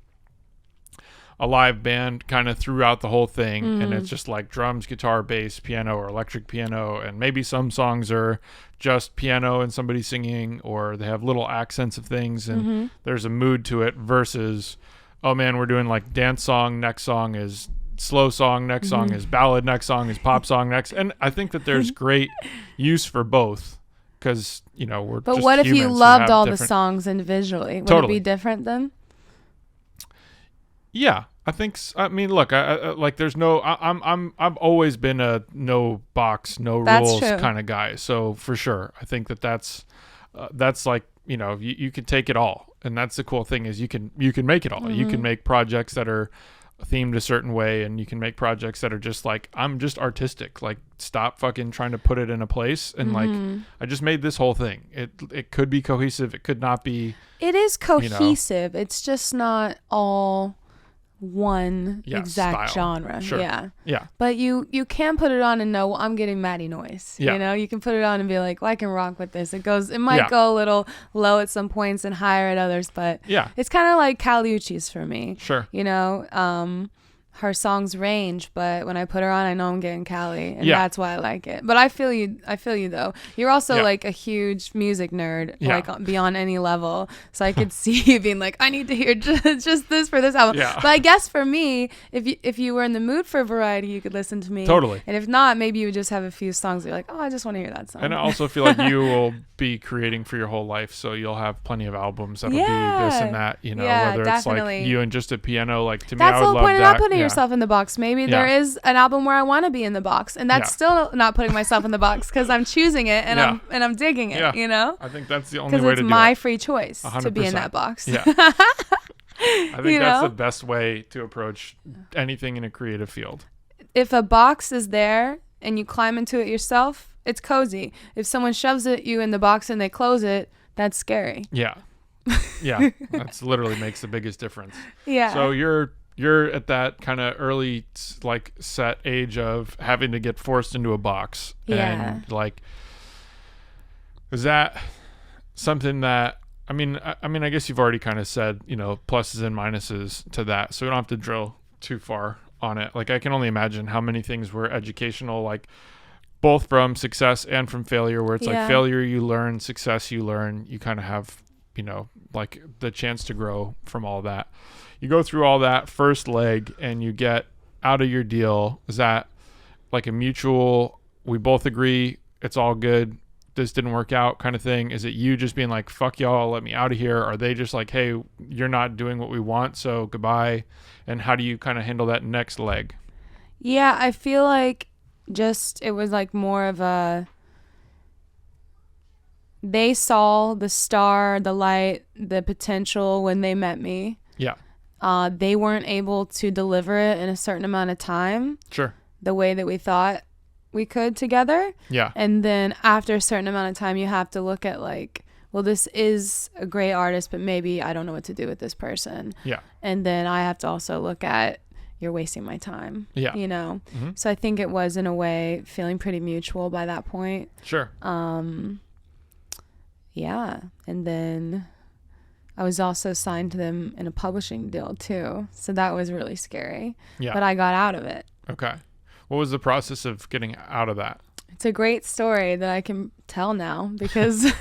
a live band kind of throughout the whole thing. And it's just like drums, guitar, bass, piano, or electric piano. And maybe some songs are just piano and somebody singing, or they have little accents of things and there's a mood to it versus, oh man, we're doing like dance song, next song is slow song, next song is ballad, next song is pop song, next. And I think that there's great use for both because, you know, we're But just what if you humans who loved have all the different- songs individually? Would Totally. it be different then? Yeah, I think. I mean, look, I like. There's no. I've always been a no box, no That's rules true. kind of guy. So for sure, I think that's like, you know, you can take it all, and that's the cool thing is you can make it all. You can make projects that are themed a certain way, and you can make projects that are just like, I'm just artistic. Like, stop fucking trying to put it in a place, and like, I just made this whole thing. It could be cohesive. It could not be. It is cohesive. It's just not all one exact style. genre. Sure. Yeah. But you can put it on and know, well, I'm getting Maty Noyes. Yeah. You know, you can put it on and be like, well, I can rock with this. It might go a little low at some points and higher at others, but it's kind of like Kali Uchis for me. Sure. You know, her songs range, but when I put her on, I know I'm getting Kali, and that's why I like it. But I feel you though. You're also like a huge music nerd, like beyond any level. So I could see you being like, I need to hear just this for this album. Yeah. But I guess for me, if you were in the mood for variety, you could listen to me. Totally. And if not, maybe you would just have a few songs that you're like, oh, I just want to hear that song. And I also feel like you will be creating for your whole life, so you'll have plenty of albums that'll be this and that, you know, whether it's like you and just a piano, like to me, I that's would the whole love point of that. not putting yourself in the box. Maybe there is an album where I want to be in the box, and that's still not putting myself in the box because I'm choosing it and I'm digging it. You know, I think that's the only way to do it. Because it's my free choice 100%. to be in that box. Yeah. I think that's the best way to approach anything in a creative field. If a box is there and you climb into it yourself, it's cozy. If someone shoves you in the box and they close it, that's scary. Yeah. Yeah. That's literally makes the biggest difference. Yeah. So you're at that kind of early, like, set age of having to get forced into a box. Yeah. And like, is that something that, I mean, I guess you've already kind of said, you know, pluses and minuses to that. So we don't have to drill too far on it. Like, I can only imagine how many things were educational, like both from success and from failure, where it's like failure you learn, success you learn, you kind of have, you know, like the chance to grow from all that. You go through all that first leg and you get out of your deal. Is that like a mutual, we both agree it's all good, this didn't work out kind of thing? Is it you just being like, fuck y'all, let me out of here? Are they just like, hey, you're not doing what we want, so goodbye? And how do you kind of handle that next leg? Yeah, I feel like it was like more of a, they saw the star, the light, the potential when they met me. Yeah. They weren't able to deliver it in a certain amount of time. Sure. The way that we thought we could together. Yeah. And then after a certain amount of time, you have to look at like, well, this is a great artist, but maybe I don't know what to do with this person. Yeah. And then I have to also look at, you're wasting my time. Yeah. You know? Mm-hmm. So I think it was, in a way, feeling pretty mutual by that point. Sure. Yeah. And then I was also signed to them in a publishing deal too. So that was really scary. Yeah. But I got out of it. Okay. What was the process of getting out of that? It's a great story that I can tell now because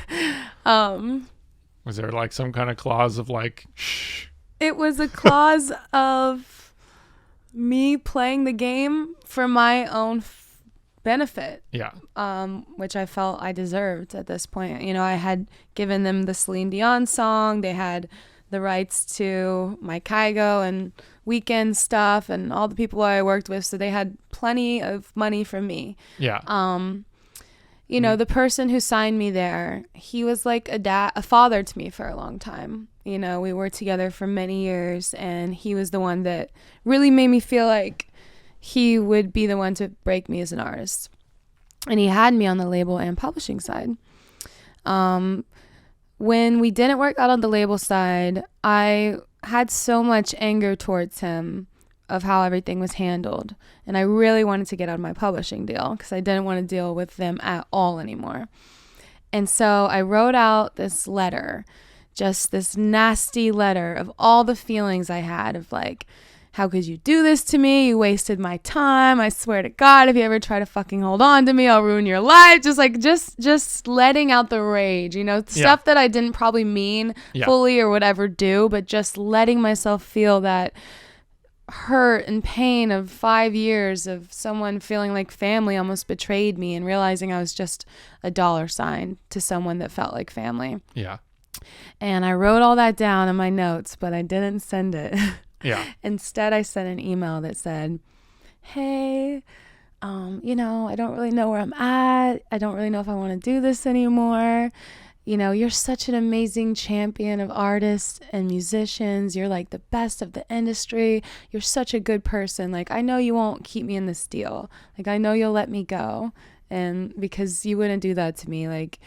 Was there like some kind of clause of like, shh? It was a clause of me playing the game for my own benefit. Yeah. Which I felt I deserved at this point. You know, I had given them the Celine Dion song. They had the rights to my Kygo and Weekend stuff and all the people I worked with. So they had plenty of money from me. Yeah. You know, the person who signed me there, he was like a father to me for a long time. You know, we were together for many years, and he was the one that really made me feel like he would be the one to break me as an artist. And he had me on the label and publishing side. When we didn't work out on the label side, I had so much anger towards him of how everything was handled. And I really wanted to get out of my publishing deal because I didn't want to deal with them at all anymore. And so I wrote out this letter, just this nasty letter of all the feelings I had of like, how could you do this to me? You wasted my time. I swear to God, if you ever try to fucking hold on to me, I'll ruin your life. Just letting out the rage, you know, stuff that I didn't probably mean fully or would ever do, but just letting myself feel that hurt and pain of 5 years of someone feeling like family almost betrayed me and realizing I was just a dollar sign to someone that felt like family. Yeah. And I wrote all that down in my notes, but I didn't send it. Yeah. Instead, I sent an email that said, hey, you know, I don't really know where I'm at. I don't really know if I want to do this anymore. You know, you're such an amazing champion of artists and musicians. You're like the best of the industry. You're such a good person. Like, I know you won't keep me in this deal. Like, I know you'll let me go. And because you wouldn't do that to me. Like,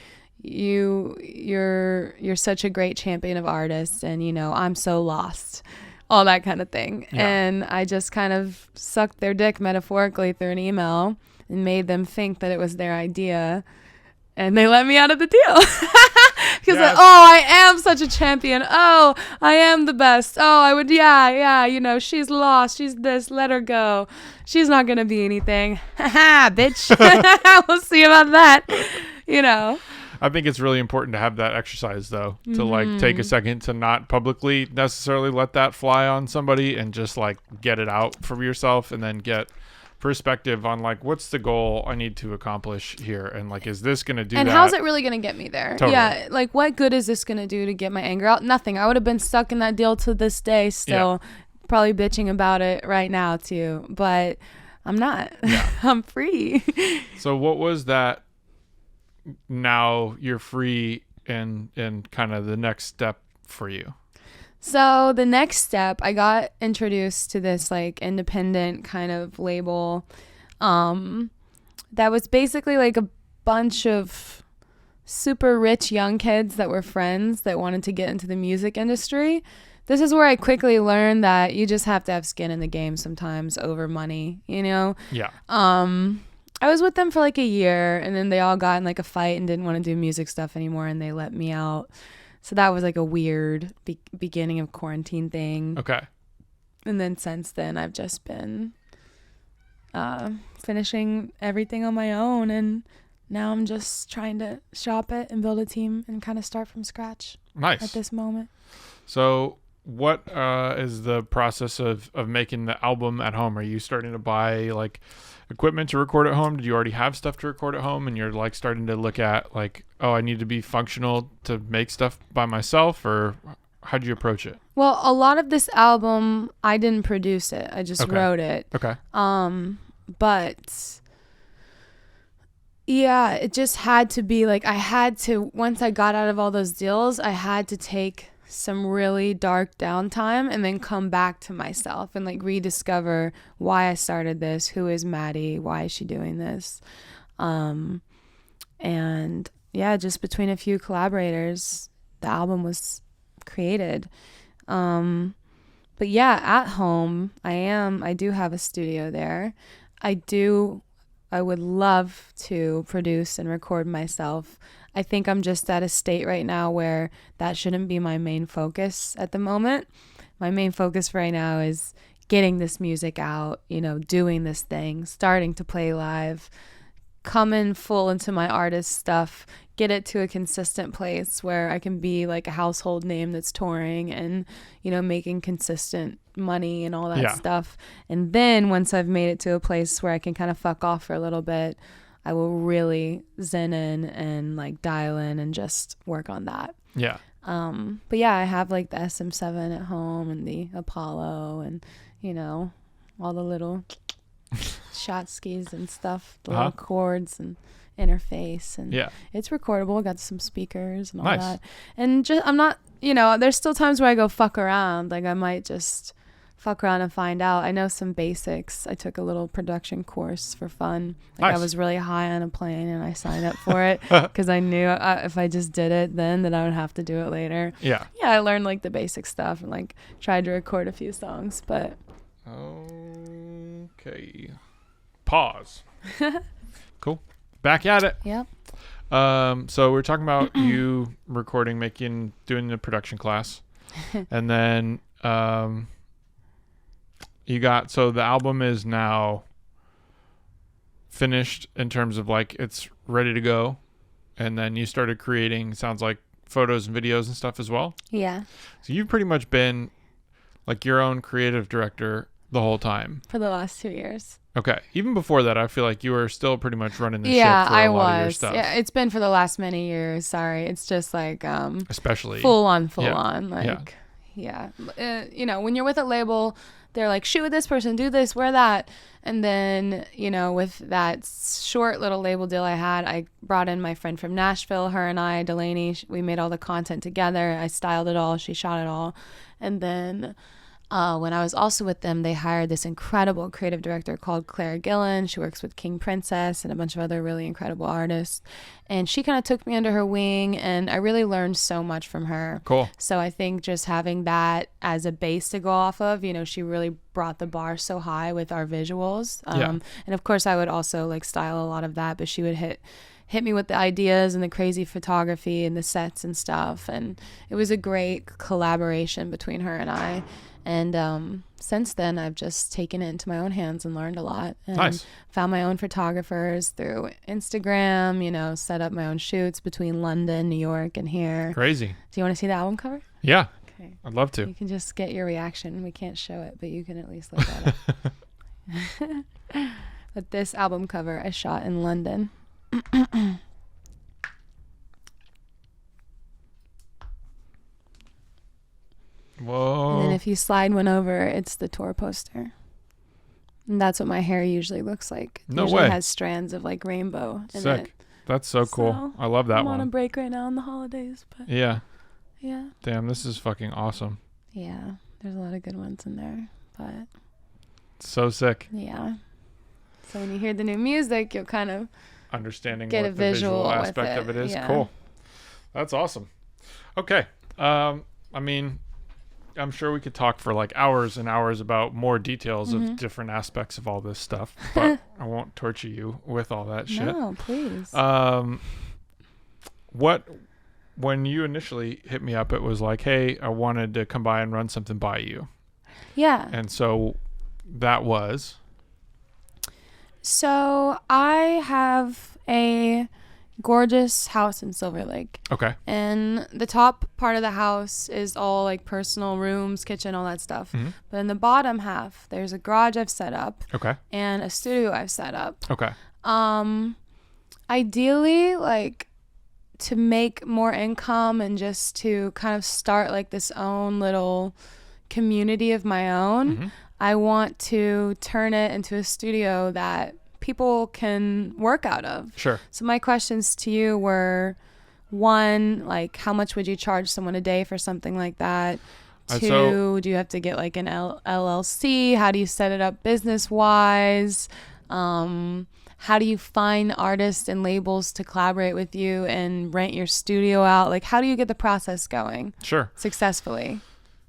you're such a great champion of artists. And, you know, I'm so lost. All that kind of thing. Yeah. And I just kind of sucked their dick metaphorically through an email and made them think that it was their idea. And they let me out of the deal. Because like, oh, I am such a champion. Oh, I am the best. Oh, I would, yeah, you know, she's lost. She's this, let her go. She's not going to be anything. Ha bitch. We'll see about that. You know. I think it's really important to have that exercise, though, to like take a second to not publicly necessarily let that fly on somebody and just like get it out from yourself and then get perspective on like, what's the goal I need to accomplish here? And like, is this going to do and that? And how's it really going to get me there? Totally. Yeah. Like, what good is this going to do to get my anger out? Nothing. I would have been stuck in that deal to this day still, probably bitching about it right now too. But I'm not. Yeah. I'm free. So what was that? Now you're free and kind of the next step for you? So the next step, I got introduced to this like independent kind of label that was basically like a bunch of super rich young kids that were friends that wanted to get into the music industry. This is where I quickly learned that you just have to have skin in the game sometimes over money, you know? Yeah. I was with them for like a year, and then they all got in like a fight and didn't want to do music stuff anymore, and they let me out. So that was like a weird beginning of quarantine thing. Okay. And then since then, I've just been finishing everything on my own and now I'm just trying to shop it and build a team and kind of start from scratch Nice. at this moment. So what is the process of making the album at home? Are you starting to buy like equipment to record at home? Did you already have stuff to record at home and you're like starting to look at like, oh, I need to be functional to make stuff by myself, or how'd you approach it? Well, a lot of this album, I didn't produce it. I just wrote it. Okay. But yeah, it just had to be like, I had to, once I got out of all those deals, I had to take some really dark downtime and then come back to myself and like rediscover why I started this, who is Maty, why is she doing this, and yeah, just between a few collaborators the album was created. But yeah, at home I do have a studio there. I would love to produce and record myself. I think I'm just at a state right now where that shouldn't be my main focus at the moment. My main focus right now is getting this music out, doing this thing, starting to play live, coming full into my artist stuff, get it to a consistent place where I can be like a household name that's touring and, making consistent money and all that stuff. And then once I've made it to a place where I can kind of fuck off for a little bit, I will really zen in and like dial in and just work on that. Yeah. But yeah, I have like the SM7 at home and the Apollo and, all the little shot skis and stuff, the little chords and interface, and it's recordable. Got some speakers and all that. And just, I'm not, there's still times where I go fuck around. Like I might just fuck around and find out. I know some basics. I took a little production course for fun. Like I was really high on a plane and I signed up for it because I knew if I just did it then that I would have to do it later. Yeah, I learned like the basic stuff and like tried to record a few songs, but okay, pause. Cool, back at it. Yep. So we're talking about you recording, doing the production class, and then so the album is now finished in terms of like it's ready to go, and then you started creating, sounds like, photos and videos and stuff as well. Yeah. So you've pretty much been like your own creative director the whole time for the last 2 years. Okay. Even before that, I feel like you were still pretty much running the ship for a lot of your stuff. Yeah, it's been for the last many years. Sorry. It's just like especially full on like when you're with a label, they're like, shoot with this person, do this, wear that. And then, with that short little label deal I had, I brought in my friend from Nashville, her and I, Delaney, we made all the content together. I styled it all. She shot it all. And then when I was also with them, they hired this incredible creative director called Claire Gillen. She works with King Princess and a bunch of other really incredible artists. And she kind of took me under her wing, and I really learned so much from her. Cool. So I think just having that as a base to go off of, she really brought the bar so high with our visuals. And of course, I would also like style a lot of that, but she would hit me with the ideas and the crazy photography and the sets and stuff. And it was a great collaboration between her and I. And since then, I've just taken it into my own hands and learned a lot. And found my own photographers through Instagram, set up my own shoots between London, New York, and here. Crazy. Do you want to see the album cover? Yeah. Okay. I'd love to. You can just get your reaction. We can't show it, but you can at least look at it. But this album cover I shot in London. Whoa. And then if you slide one over, it's the tour poster. And that's what my hair usually looks like. No usually way. Has strands of like rainbow in Sick. it. That's so cool. I love that I'm one. on a break right now in the holidays, but yeah. Yeah. Damn, this is fucking awesome. Yeah. There's a lot of good ones in there, but so sick. Yeah. So when you hear the new music, you'll kind of understanding get what a the visual aspect of it is. Yeah. Cool. That's awesome. Okay. I mean, I'm sure we could talk for like hours and hours about more details of different aspects of all this stuff, but I won't torture you with all that shit. No, please. When you initially hit me up, it was like, hey, I wanted to come by and run something by you. Yeah. And so that was. So I have a gorgeous house in Silver Lake. Okay. And the top part of the house is all like personal rooms, kitchen, all that stuff. Mm-hmm. But in the bottom half, there's a garage I've set up. Okay. And a studio I've set up. Okay. Ideally, like, to make more income and just to kind of start like this own little community of my own, Mm-hmm. I want to turn it into a studio that people can work out of. Sure. So my questions to you were, one, like, how much would you charge someone a day for something like that? Two, do you have to get like an LLC? How do you set it up business wise? How do you find artists and labels to collaborate with you and rent your studio out? Like, how do you get the process going? Sure. Successfully?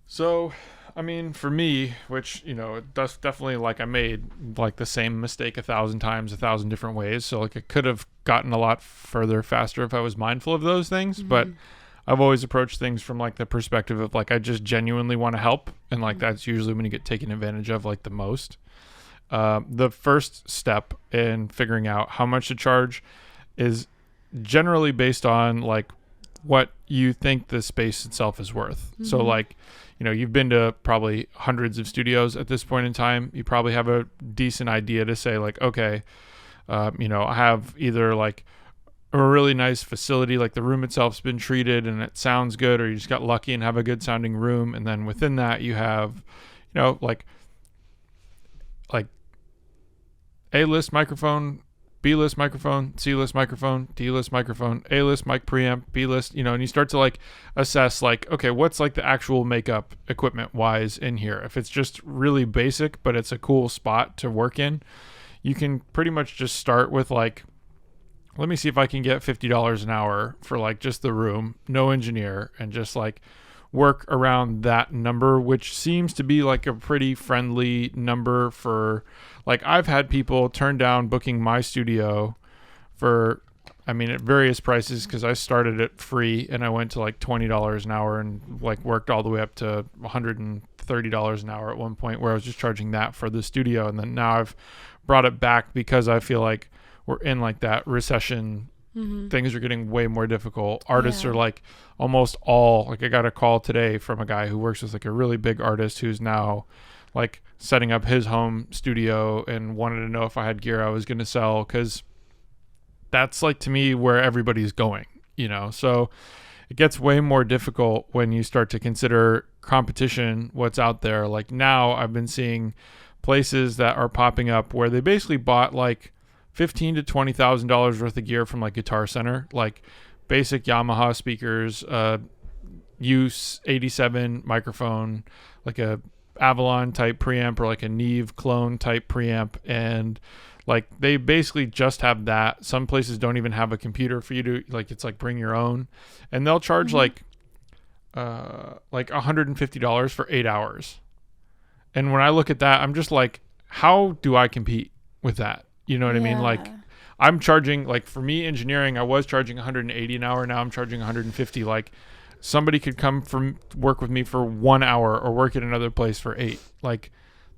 So, I mean, for me, which, you know, it does definitely, like, I made like the same mistake 1,000 times, 1,000 different ways. So like I could have gotten a lot further faster if I was mindful of those things. Mm-hmm. But I've always approached things from like the perspective of like, I just genuinely want to help. And like, that's usually when you get taken advantage of like the most. The first step in figuring out how much to charge is generally based on like what you think the space itself is worth. Mm-hmm. So like, you know, you've been to probably hundreds of studios at this point in time. You probably have a decent idea to say like, okay, you know, I have either like a really nice facility, like the room itself's been treated and it sounds good, or you just got lucky and have a good sounding room. And then within that you have, you know, like A-list microphone, B-list microphone, C-list microphone, D-list microphone, A-list mic preamp, B-list, you know, and you start to like assess like, okay, what's like the actual makeup equipment wise in here? If it's just really basic, but it's a cool spot to work in, you can pretty much just start with like, let me see if I can get $50 an hour for like just the room, no engineer, and just like work around that number, which seems to be like a pretty friendly number for, like, I've had people turn down booking my studio for, I mean, at various prices, because I started it free and I went to like $20 an hour and like worked all the way up to $130 an hour at one point, where I was just charging that for the studio. And then now I've brought it back because I feel like we're in like that recession. Mm-hmm. Things are getting way more difficult. Artists are like almost all, like I got a call today from a guy who works with like a really big artist who's now like setting up his home studio and wanted to know if I had gear I was going to sell, because that's like, to me, where everybody's going, you know? So it gets way more difficult when you start to consider competition, what's out there. Like now I've been seeing places that are popping up where they basically bought like $15,000 to $20,000 worth of gear from like Guitar Center, like basic Yamaha speakers, use 87 microphone, like a Avalon type preamp or like a Neve clone type preamp, and like they basically just have that. Some places don't even have a computer for you to, like, it's like bring your own, and they'll charge like $150 for 8 hours. And when I look at that, I'm just like, how do I compete with that? You know what I mean? Like, I'm charging, like, for me, engineering, I was charging $180 an hour. Now I'm charging $150. Like, somebody could come from work with me for 1 hour or work at another place for 8. Like,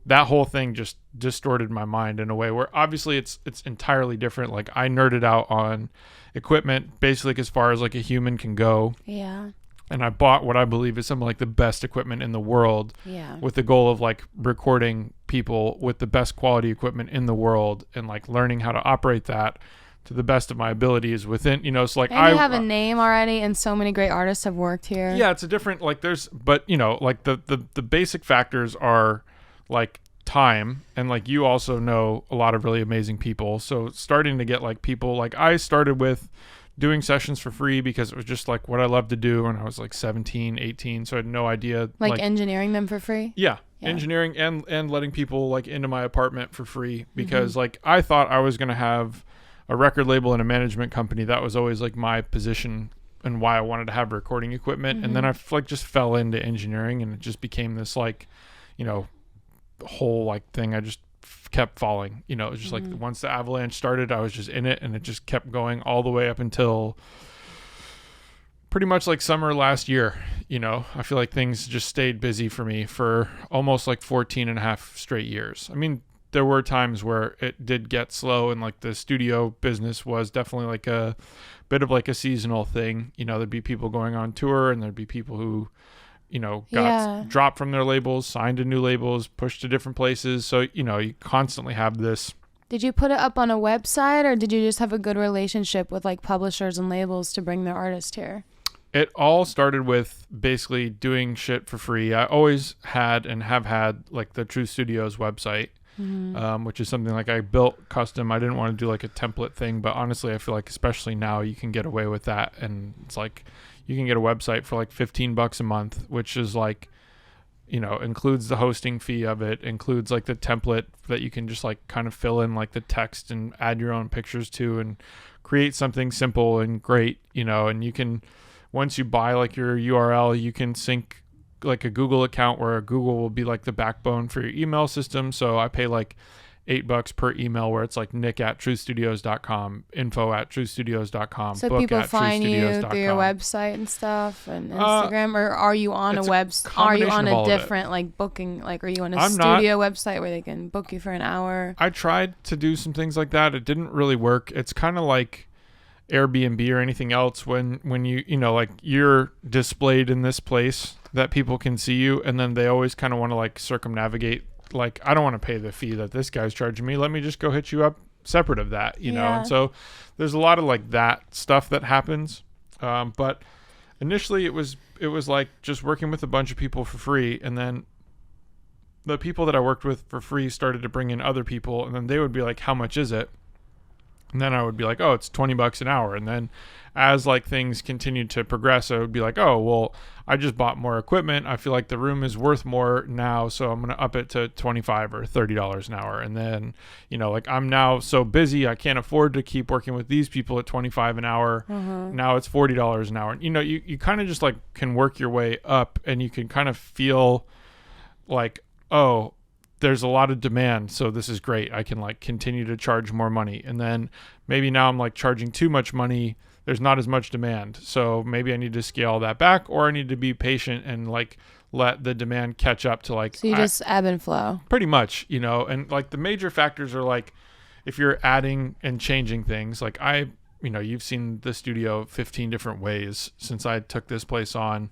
that whole thing just distorted my mind in a way where obviously it's entirely different. Like, I nerded out on equipment basically as far as like a human can go. Yeah. And I bought what I believe is some of like the best equipment in the world, with the goal of like recording people with the best quality equipment in the world and like learning how to operate that to the best of my abilities within, you know, so like, and you have a name already and so many great artists have worked here. Yeah, it's a different, like there's, but you know, like the basic factors are like time, and like you also know a lot of really amazing people. So starting to get like people, like I started with doing sessions for free because it was just like what I loved to do when I was like 17, 18. So I had no idea. Like engineering them for free? Yeah. Engineering and letting people like into my apartment for free because like I thought I was going to have a record label and a management company. That was always like my position and why I wanted to have recording equipment. And then I like just fell into engineering, and it just became this like, you know, whole like thing. I just kept falling, you know. It was just like once the avalanche started, I was just in it, and it just kept going all the way up until pretty much like summer last year. You know, I feel like things just stayed busy for me for almost like 14 and a half straight years. I mean, there were times where it did get slow, and like the studio business was definitely like a bit of like a seasonal thing. You know, there'd be people going on tour, and there'd be people who, you know, got dropped from their labels, signed to new labels, pushed to different places. So, you know, you constantly have this. Did you put it up on a website, or did you just have a good relationship with like publishers and labels to bring their artist here? It all started with basically doing shit for free. I always had and have had like the True Studios website, which is something like I built custom. I didn't want to do like a template thing, but honestly, I feel like especially now you can get away with that. And it's like you can get a website for like $15 a month, which is like, you know, includes the hosting fee of it, includes like the template that you can just like kind of fill in like the text and add your own pictures to and create something simple and great, you know. And you can, once you buy like your URL, you can sync like a Google account where Google will be like the backbone for your email system. So I pay like $8 per email, where it's like nick@truestudios.com, info@truestudios.com. So people find you through your website and stuff and Instagram, or are you on a are you on a different like booking, like are you on a studio website where they can book you for an hour? I tried to do some things like that. It didn't really work. It's kind of like Airbnb or anything else when you know, like you're displayed in this place that people can see you, and then they always kind of want to like circumnavigate. Like, I don't want to pay the fee that this guy's charging me. Let me just go hit you up separate of that, you know? And so there's a lot of like that stuff that happens. But initially it was like just working with a bunch of people for free. And then the people that I worked with for free started to bring in other people, and then they would be like, how much is it? And then I would be like, oh, it's $20 an hour. And then as like things continued to progress, I would be like, oh, well, I just bought more equipment. I feel like the room is worth more now, so I'm going to up it to $25 or $30 an hour. And then, you know, like I'm now so busy, I can't afford to keep working with these people at $25 an hour. Now it's $40 an hour. You know, you kind of just like can work your way up, and you can kind of feel like, oh, there's a lot of demand, so this is great. I can like continue to charge more money. And then maybe now I'm like charging too much money. There's not as much demand. So maybe I need to scale that back, or I need to be patient and like let the demand catch up to like. So you just ebb and flow. Pretty much, you know. And like the major factors are like if you're adding and changing things. Like you know, you've seen the studio 15 different ways since I took this place on.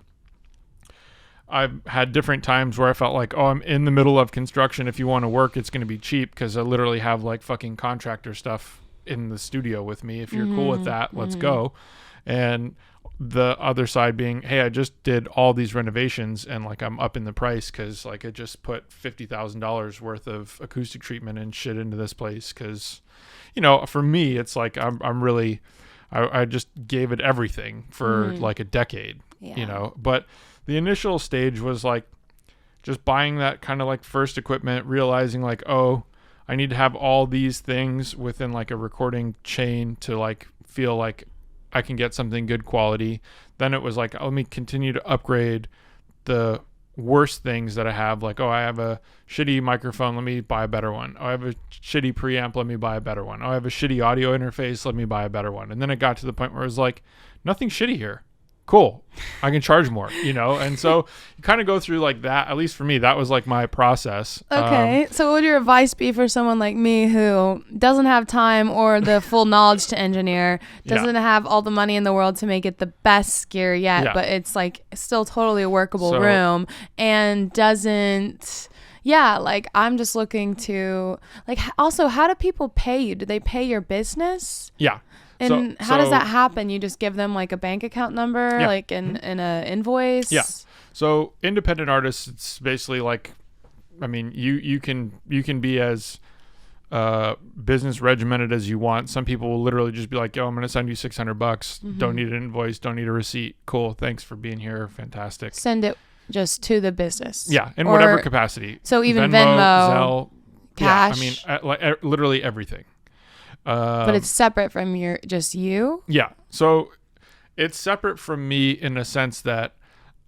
I've had different times where I felt like, oh, I'm in the middle of construction. If you want to work, it's going to be cheap, because I literally have like fucking contractor stuff in the studio with me. If you're cool with that, let's go. And the other side being, hey, I just did all these renovations, and like I'm up in the price because like I just put $50,000 worth of acoustic treatment and shit into this place. Because, you know, for me, it's like I'm really, I just gave it everything for like a decade, you know. But the initial stage was like just buying that kind of like first equipment, realizing like, oh, I need to have all these things within like a recording chain to like feel like I can get something good quality. Then it was like, let me continue to upgrade the worst things that I have. Like, oh, I have a shitty microphone, let me buy a better one. Oh, I have a shitty preamp, let me buy a better one. Oh, I have a shitty audio interface, let me buy a better one. And then it got to the point where it was like, nothing's shitty here. Cool, I can charge more, you know. And so you kind of go through like that. At least for me, that was like my process. Okay, so what would your advice be for someone like me who doesn't have time or the full knowledge to engineer, doesn't have all the money in the world to make it the best gear yet, but it's like still totally a workable room, and doesn't like I'm just looking to like, also, how do people pay you? Do they pay your business? And how does that happen? You just give them like a bank account number, like in a invoice? So independent artists, it's basically like, I mean, you can be as business regimented as you want. Some people will literally just be like, yo, I'm going to send you $600. Don't need an invoice. Don't need a receipt. Cool. Thanks for being here. Fantastic. Send it just to the business. In whatever capacity. So even Venmo, Zelle, cash. I mean, like literally everything. But it's separate from just you? So it's separate from me in a sense that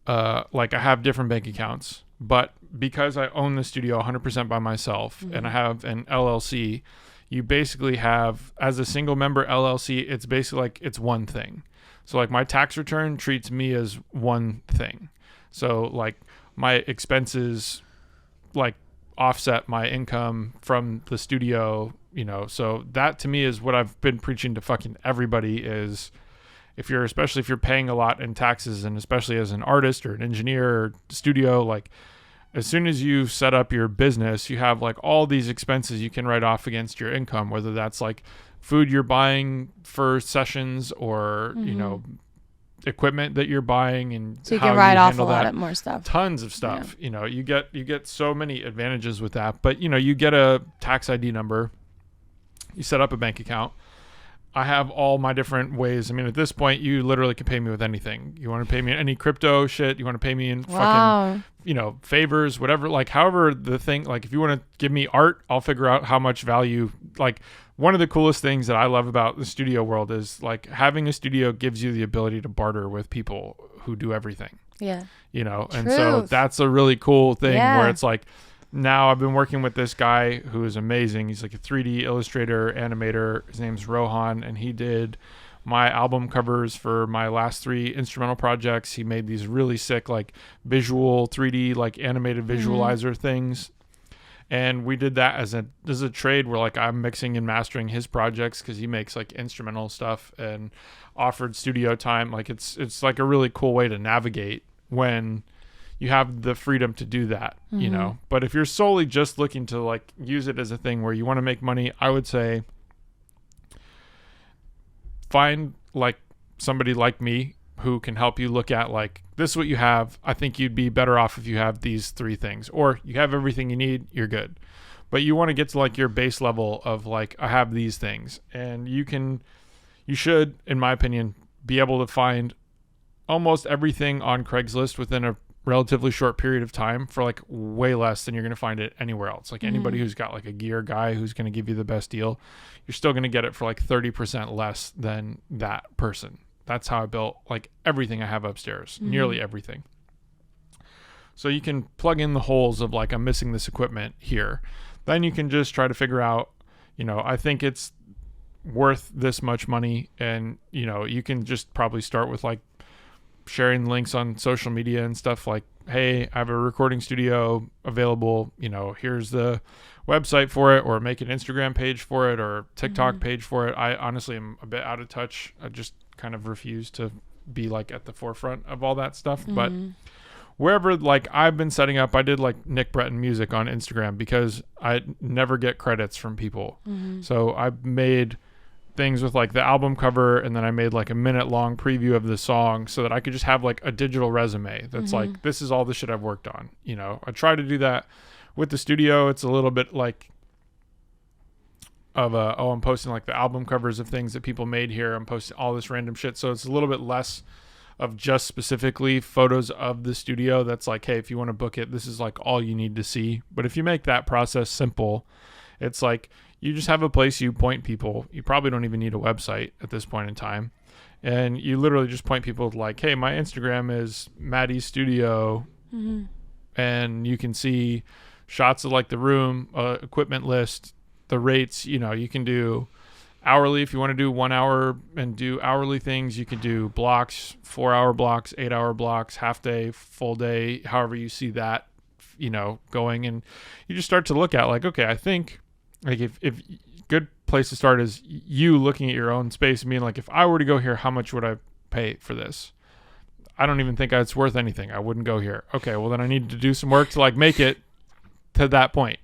like I have different bank accounts, but because I own the studio 100% by myself and I have an LLC, you basically have, as a single member LLC, it's basically like it's one thing. So like my tax return treats me as one thing. So like my expenses like offset my income from the studio, so that to me is what I've been preaching to fucking everybody is especially if you're paying a lot in taxes, and especially as an artist or an engineer or studio, like as soon as you set up your business, you have like all these expenses you can write off against your income, whether that's like food you're buying for sessions or, equipment that you're buying, and so you can write off a lot of more stuff. Tons of stuff. Yeah. You get so many advantages with that. But you get a tax ID number, you set up a bank account. I have all my different ways. I mean, at this point, you literally can pay me with anything. You want to pay me in any crypto shit, you want to pay me in fucking, favors, whatever, like however the thing, like if you want to give me art, I'll figure out how much value. Like one of the coolest things that I love about the studio world is like having a studio gives you the ability to barter with people who do everything. Yeah. And so that's a really cool thing where it's like, now I've been working with this guy who is amazing. He's like a 3D illustrator, animator. His name's Rohan, and he did my album covers for my last 3 instrumental projects. He made these really sick, like visual 3D, like animated visualizer things. And we did that as a trade where like I'm mixing and mastering his projects because he makes like instrumental stuff and offered studio time. Like it's like a really cool way to navigate when you have the freedom to do that, but if you're solely just looking to like use it as a thing where you want to make money, I would say find like somebody like me who can help you look at like, this is what you have. I think you'd be better off if you have these 3 things, or you have everything you need, you're good. But you want to get to like your base level of like, I have these things, and you should, in my opinion, be able to find almost everything on Craigslist within a relatively short period of time for like way less than you're going to find it anywhere else. Like anybody who's got like a gear guy who's going to give you the best deal, you're still going to get it for like 30% less than that person. That's how I built like everything I have upstairs, nearly everything. So you can plug in the holes of like, I'm missing this equipment here. Then you can just try to figure out, I think it's worth this much money. And, you can just probably start with like sharing links on social media and stuff like, hey, I have a recording studio available, here's the website for it, or make an Instagram page for it or TikTok page for it. I honestly am a bit out of touch. I just kind of refuse to be like at the forefront of all that stuff. But wherever like I've been setting up, I did like Nick Breton music on Instagram because I never get credits from people. So I've made things with like the album cover, and then I made like a minute-long preview of the song so that I could just have like a digital resume that's like, this is all the shit I've worked on. I try to do that with the studio. It's a little bit like of I'm posting like the album covers of things that people made here. I'm posting all this random shit, so it's a little bit less of just specifically photos of the studio. That's like, hey, if you want to book it, this is like all you need to see. But if you make that process simple, it's like you just have a place you point people. You probably don't even need a website at this point in time. And you literally just point people to like, hey, my Instagram is Maty Studio. And you can see shots of like the room, equipment list, the rates. You can do hourly if you want to do 1 hour and do hourly things. You can do blocks, 4-hour blocks, 8-hour blocks, half day, full day, however you see that, going. And you just start to look at like, okay, I think like if good place to start is you looking at your own space and being like, if I were to go here, how much would I pay for this? I don't even think it's worth anything. I wouldn't go here. Okay, well then I need to do some work to like make it to that point.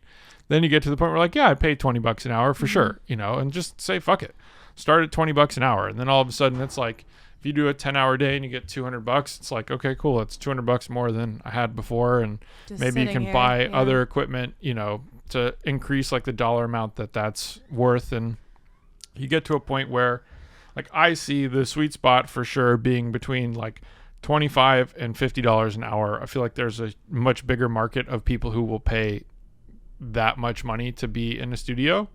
Then you get to the point where like, yeah, I'd pay $20 an hour for sure, and just say, fuck it. Start at $20 an hour. And then all of a sudden it's like, if you do a 10-hour day and you get $200, it's like, okay, cool. It's $200 more than I had before. And Just maybe you can here, buy other equipment, to increase like the dollar amount that's worth. And you get to a point where like I see the sweet spot for sure being between like $25 and $50 an hour. I feel like there's a much bigger market of people who will pay that much money to be in a studio.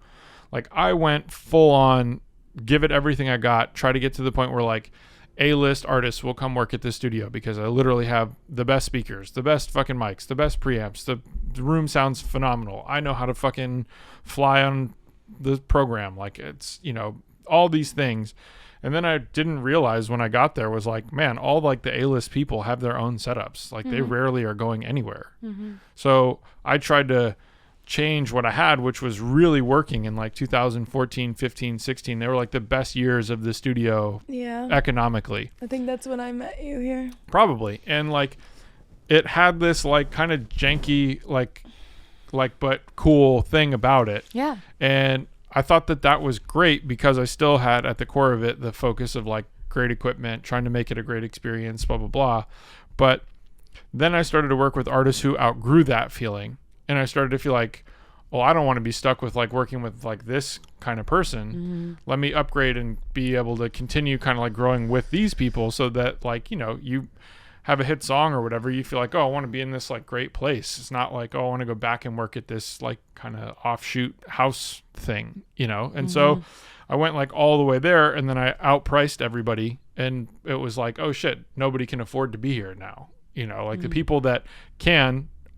Like I went full on, give it everything I got, try to get to the point where like A-list artists will come work at the studio because I literally have the best speakers, the best fucking mics, the best preamps, the room sounds phenomenal. I know how to fucking fly on the program. Like it's, all these things. And then I didn't realize when I got there was like, man, all like the A-list people have their own setups. Like they rarely are going anywhere. So I tried to change what I had, which was really working in like 2014, 15, 16. They were like the best years of the studio economically. I think that's when I met you here. Probably. And like it had this like kind of janky, like but cool thing about it. Yeah. And I thought that was great because I still had at the core of it the focus of like great equipment, trying to make it a great experience, blah, blah, blah. But then I started to work with artists who outgrew that feeling. And I started to feel like, well, I don't want to be stuck with like working with like this kind of person. Mm-hmm. Let me upgrade and be able to continue kind of like growing with these people so that like, you know, you have a hit song or whatever, you feel like, oh, I want to be in this like great place. It's not like, oh, I want to go back and work at this like kind of offshoot house thing, you know? And so I went like all the way there, and then I outpriced everybody, and it was like, oh shit, nobody can afford to be here now. You know, like the people that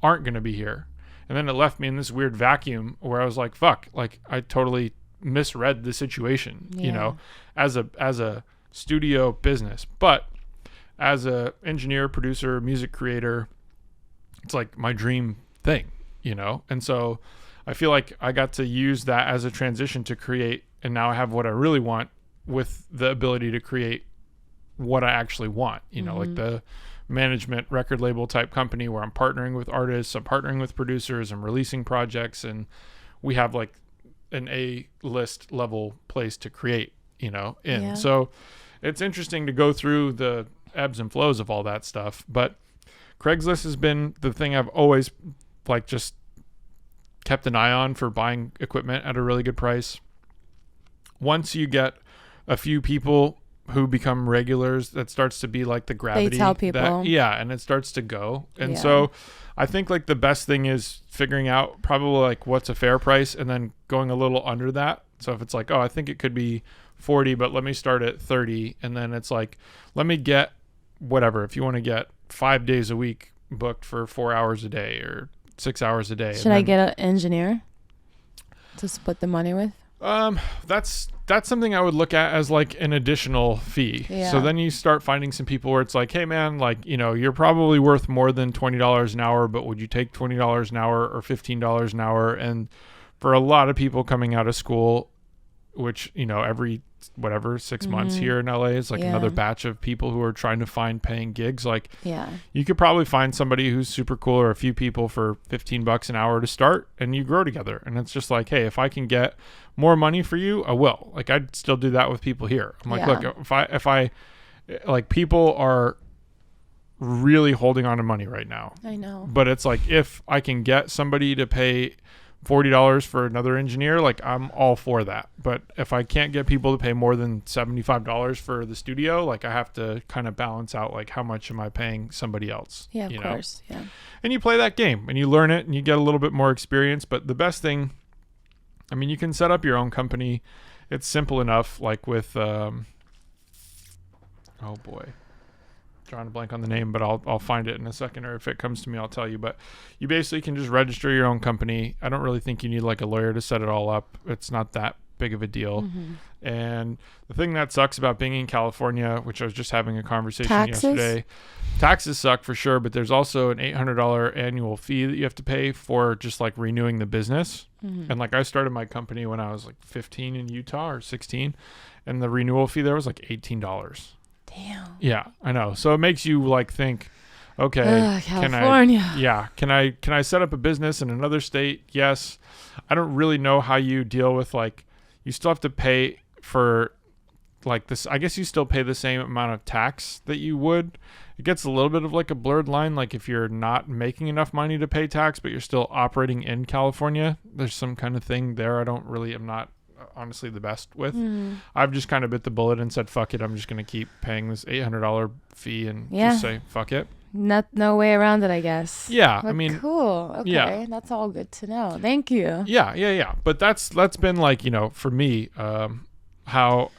aren't going to be here. And then it left me in this weird vacuum where I was like, fuck, like I totally misread the situation, you know, as a studio business. But as a engineer, producer, music creator, it's like my dream thing, you know? And so I feel like I got to use that as a transition to create, and now I have what I really want with the ability to create what I actually want, you know, like the management record label type company where I'm partnering with artists, I'm partnering with producers, I'm releasing projects, and we have like an A-list level place to create, you know? And so it's interesting to go through the ebbs and flows of all that stuff, but Craigslist has been the thing I've always like just kept an eye on for buying equipment at a really good price. Once you get a few people who become regulars, that starts to be like the gravity. They tell people. And it starts to go. And so I think like the best thing is figuring out probably like what's a fair price and then going a little under that. So if it's like, oh, I think it could be 40, but let me start at 30. And then it's like, let me get whatever. If you want to get 5 days a week booked for 4 hours a day or 6 hours a day. Should I get an engineer to split the money with? That's something I would look at as like an additional fee. Yeah. So then you start finding some people where it's like, hey man, like, you know, you're probably worth more than $20 an hour, but would you take $20 an hour or $15 an hour? And for a lot of people coming out of school, which, you know, every 6 months here in LA is like another batch of people who are trying to find paying gigs. Like, you could probably find somebody who's super cool or a few people for $15 an hour to start, and you grow together. And it's just like, hey, if I can get more money for you, I will. Like, I'd still do that with people here. I'm like, look, if I like, people are really holding on to money right now. I know. But it's like, if I can get somebody to pay $40 for another engineer, like I'm all for that. But if I can't get people to pay more than $75 for the studio, like I have to kind of balance out like how much am I paying somebody else. Yeah, of course. Yeah. And you play that game and you learn it and you get a little bit more experience. But the best thing, I mean, you can set up your own company. It's simple enough, like with oh boy, drawing a blank on the name, but I'll find it in a second, or if it comes to me I'll tell you. But you basically can just register your own company. I don't really think you need like a lawyer to set it all up. It's not that big of a deal. And the thing that sucks about being in California, which I was just having a conversation yesterday, taxes suck for sure, but there's also an $800 annual fee that you have to pay for just like renewing the business. And like I started my company when I was like 15 in Utah or 16, and the renewal fee there was like $18. Damn. Yeah, I know. So it makes you like think, okay, California. Can I set up a business in another state? Yes. I don't really know how you deal with like, you still have to pay for like this. I guess you still pay the same amount of tax that you would. It gets a little bit of like a blurred line. Like if you're not making enough money to pay tax, but you're still operating in California, there's some kind of thing there. I'm not honestly the best with. I've just kind of bit the bullet and said, fuck it. I'm just going to keep paying this $800 fee and just say, fuck it. No way around it, I guess. Yeah. But I mean, cool. Okay. Yeah. That's all good to know. Thank you. Yeah. But that's been like, you know, for me, how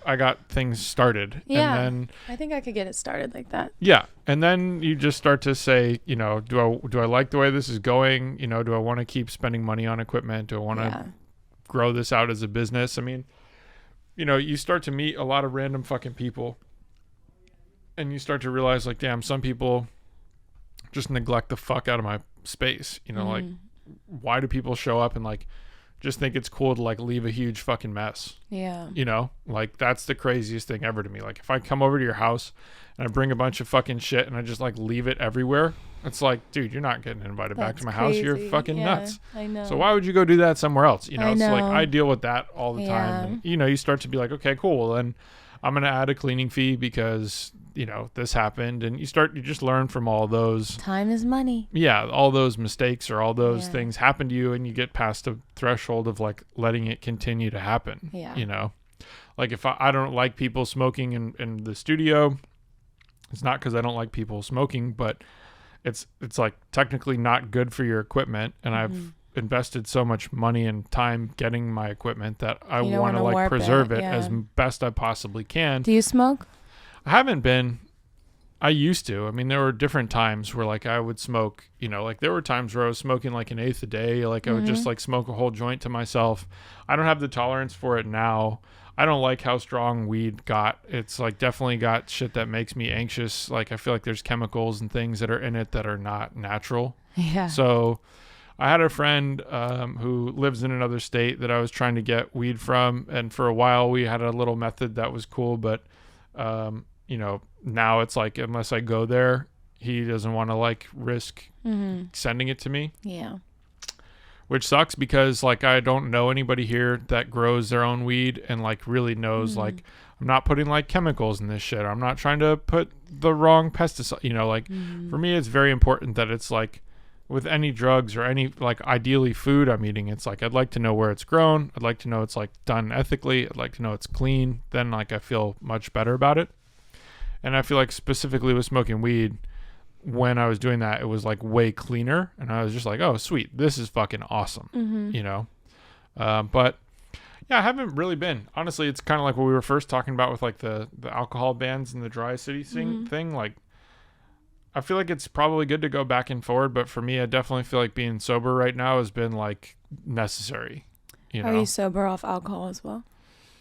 I got things started. Yeah. And then I think I could get it started like that. Yeah. And then you just start to say, you know, do I like the way this is going? You know, do I want to keep spending money on equipment? Do I want to grow this out as a business? I mean, you know, you start to meet a lot of random fucking people, and you start to realize like, damn, some people just neglect the fuck out of my space, you know, like why do people show up and like just think it's cool to like leave a huge fucking mess? Yeah. You know, like that's the craziest thing ever to me. Like if I come over to your house and I bring a bunch of fucking shit and I just like leave it everywhere, it's like, dude, you're not getting invited back to my house. You're fucking nuts. I know. So why would you go do that somewhere else? You know, I it's like know. I deal with that all the time. And, you know, you start to be like, okay, cool. Well, then I'm going to add a cleaning fee because, you know, this happened. And you just learn from all those. Time is money. Yeah. All those mistakes or all those things happen to you and you get past the threshold of like letting it continue to happen. Yeah. You know, like if I don't like people smoking in the studio, it's not because I don't like people smoking, but it's like technically not good for your equipment. And I've invested so much money and time getting my equipment that I want to like preserve it as best I possibly can. Do you smoke? I haven't been. I used to. I mean, there were different times where like I would smoke, you know, like there were times where I was smoking like an eighth a day. Like I would just like smoke a whole joint to myself. I don't have the tolerance for it now. I don't like how strong weed got. It's like definitely got shit that makes me anxious. Like I feel like there's chemicals and things that are in it that are not natural. Yeah. So I had a friend who lives in another state that I was trying to get weed from. And for a while we had a little method that was cool. But, you know, now it's like, unless I go there, he doesn't want to like risk sending it to me. Yeah. Which sucks because like I don't know anybody here that grows their own weed and like really knows like I'm not putting like chemicals in this shit. I'm not trying to put the wrong pesticide, you know, like for me it's very important that it's like with any drugs or any like ideally food I'm eating, it's like I'd like to know where it's grown. I'd like to know it's like done ethically. I'd like to know it's clean. Then like I feel much better about it. And I feel like specifically with smoking weed, when I was doing that, it was like way cleaner. And I was just like, oh, sweet. This is fucking awesome. You know? But yeah, I haven't really been. Honestly, it's kind of like what we were first talking about with like the alcohol bans and the dry city thing. Like, I feel like it's probably good to go back and forward. But for me, I definitely feel like being sober right now has been like necessary. You know? Are you sober off alcohol as well?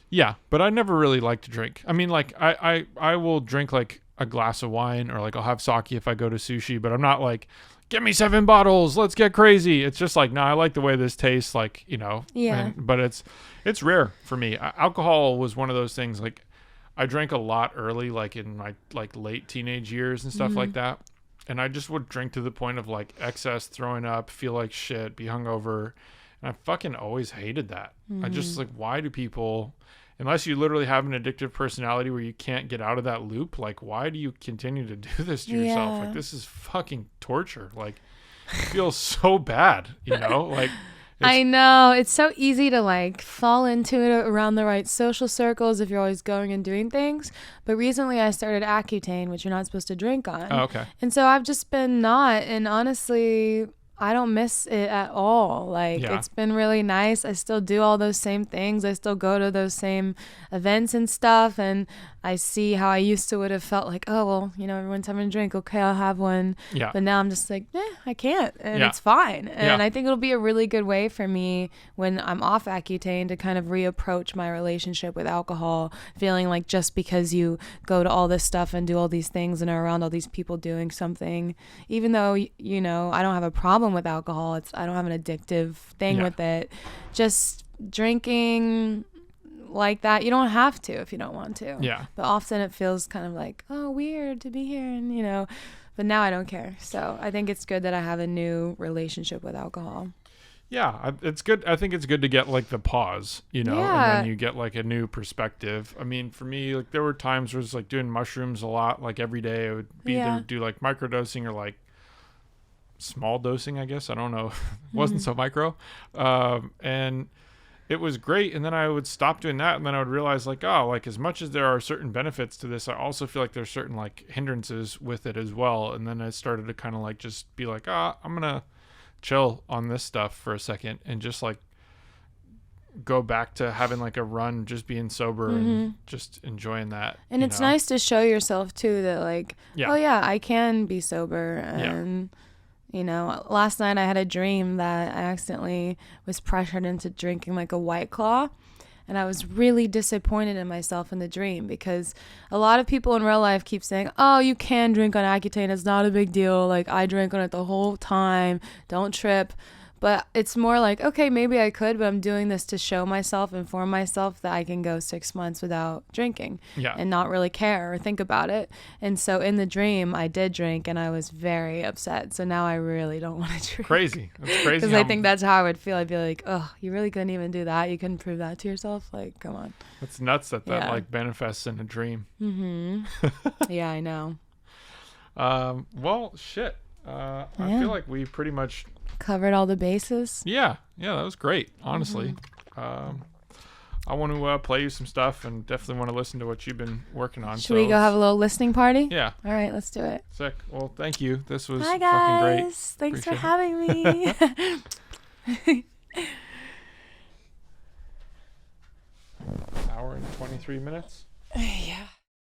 Yeah, but I never really like to drink. I mean, like I will drink like a glass of wine or like I'll have sake if I go to sushi, but I'm not like, get me 7 bottles, let's get crazy. It's just like, no, I like the way this tastes, like, you know. Yeah. But it's rare for me. Alcohol was one of those things, like I drank a lot early, like in my like late teenage years and stuff like that. And I just would drink to the point of like excess, throwing up, feel like shit, be hungover. And I fucking always hated that. I just like, why do people, unless you literally have an addictive personality where you can't get out of that loop, like why do you continue to do this to yourself? Like this is fucking torture. Like it feels so bad, you know? Like I know. It's so easy to like fall into it around the right social circles if you're always going and doing things. But recently I started Accutane, which you're not supposed to drink on. Oh, okay. And so I've just been not, and honestly, I don't miss it at all. Like it's been really nice. I still do all those same things. I still go to those same events and stuff. And I see how I used to would have felt like, oh, well, you know, everyone's having a drink. Okay, I'll have one. Yeah. But now I'm just like, I can't. And it's fine. And I think it'll be a really good way for me when I'm off Accutane to kind of reapproach my relationship with alcohol, feeling like just because you go to all this stuff and do all these things and are around all these people doing something, even though, you know, I don't have a problem with alcohol. I don't have an addictive thing with it. Just drinking like that, you don't have to if you don't want to. Yeah. But often it feels kind of like, oh, weird to be here, and you know, but now I don't care. So I think it's good that I have a new relationship with alcohol. Yeah, it's good. I think it's good to get like the pause, you know, and then you get like a new perspective. I mean, for me, like there were times where it's like doing mushrooms a lot, like every day I would be either do like microdosing or like small dosing, I guess. I don't know. It wasn't so micro. And it was great. And then I would stop doing that. And then I would realize like, oh, like as much as there are certain benefits to this, I also feel like there's certain like hindrances with it as well. And then I started to kind of like just be like, I'm going to chill on this stuff for a second and just like go back to having like a run, just being sober and just enjoying that. And it's nice to show yourself too that like, oh yeah, I can be sober. And you know, last night I had a dream that I accidentally was pressured into drinking like a White Claw. And I was really disappointed in myself in the dream because a lot of people in real life keep saying, oh, you can drink on Accutane. It's not a big deal. Like I drank on it the whole time. Don't trip. But it's more like, okay, maybe I could, but I'm doing this to show myself, inform myself that I can go 6 months without drinking and not really care or think about it. And so in the dream, I did drink and I was very upset. So now I really don't want to drink. Crazy. That's crazy. Because I think that's how I would feel. I'd be like, oh, you really couldn't even do that? You couldn't prove that to yourself? Like, come on. It's nuts that like manifests in a dream. Yeah, I know. Well, shit. I feel like we pretty much covered all the bases. Yeah, that was great, honestly. I want to play you some stuff and definitely want to listen to what you've been working on. Should we go have a little listening party? Yeah. All right, let's do it. Sick. Well, thank you. This was Hi, fucking great. guys. Thanks for having me. Hour and 23 minutes. Yeah.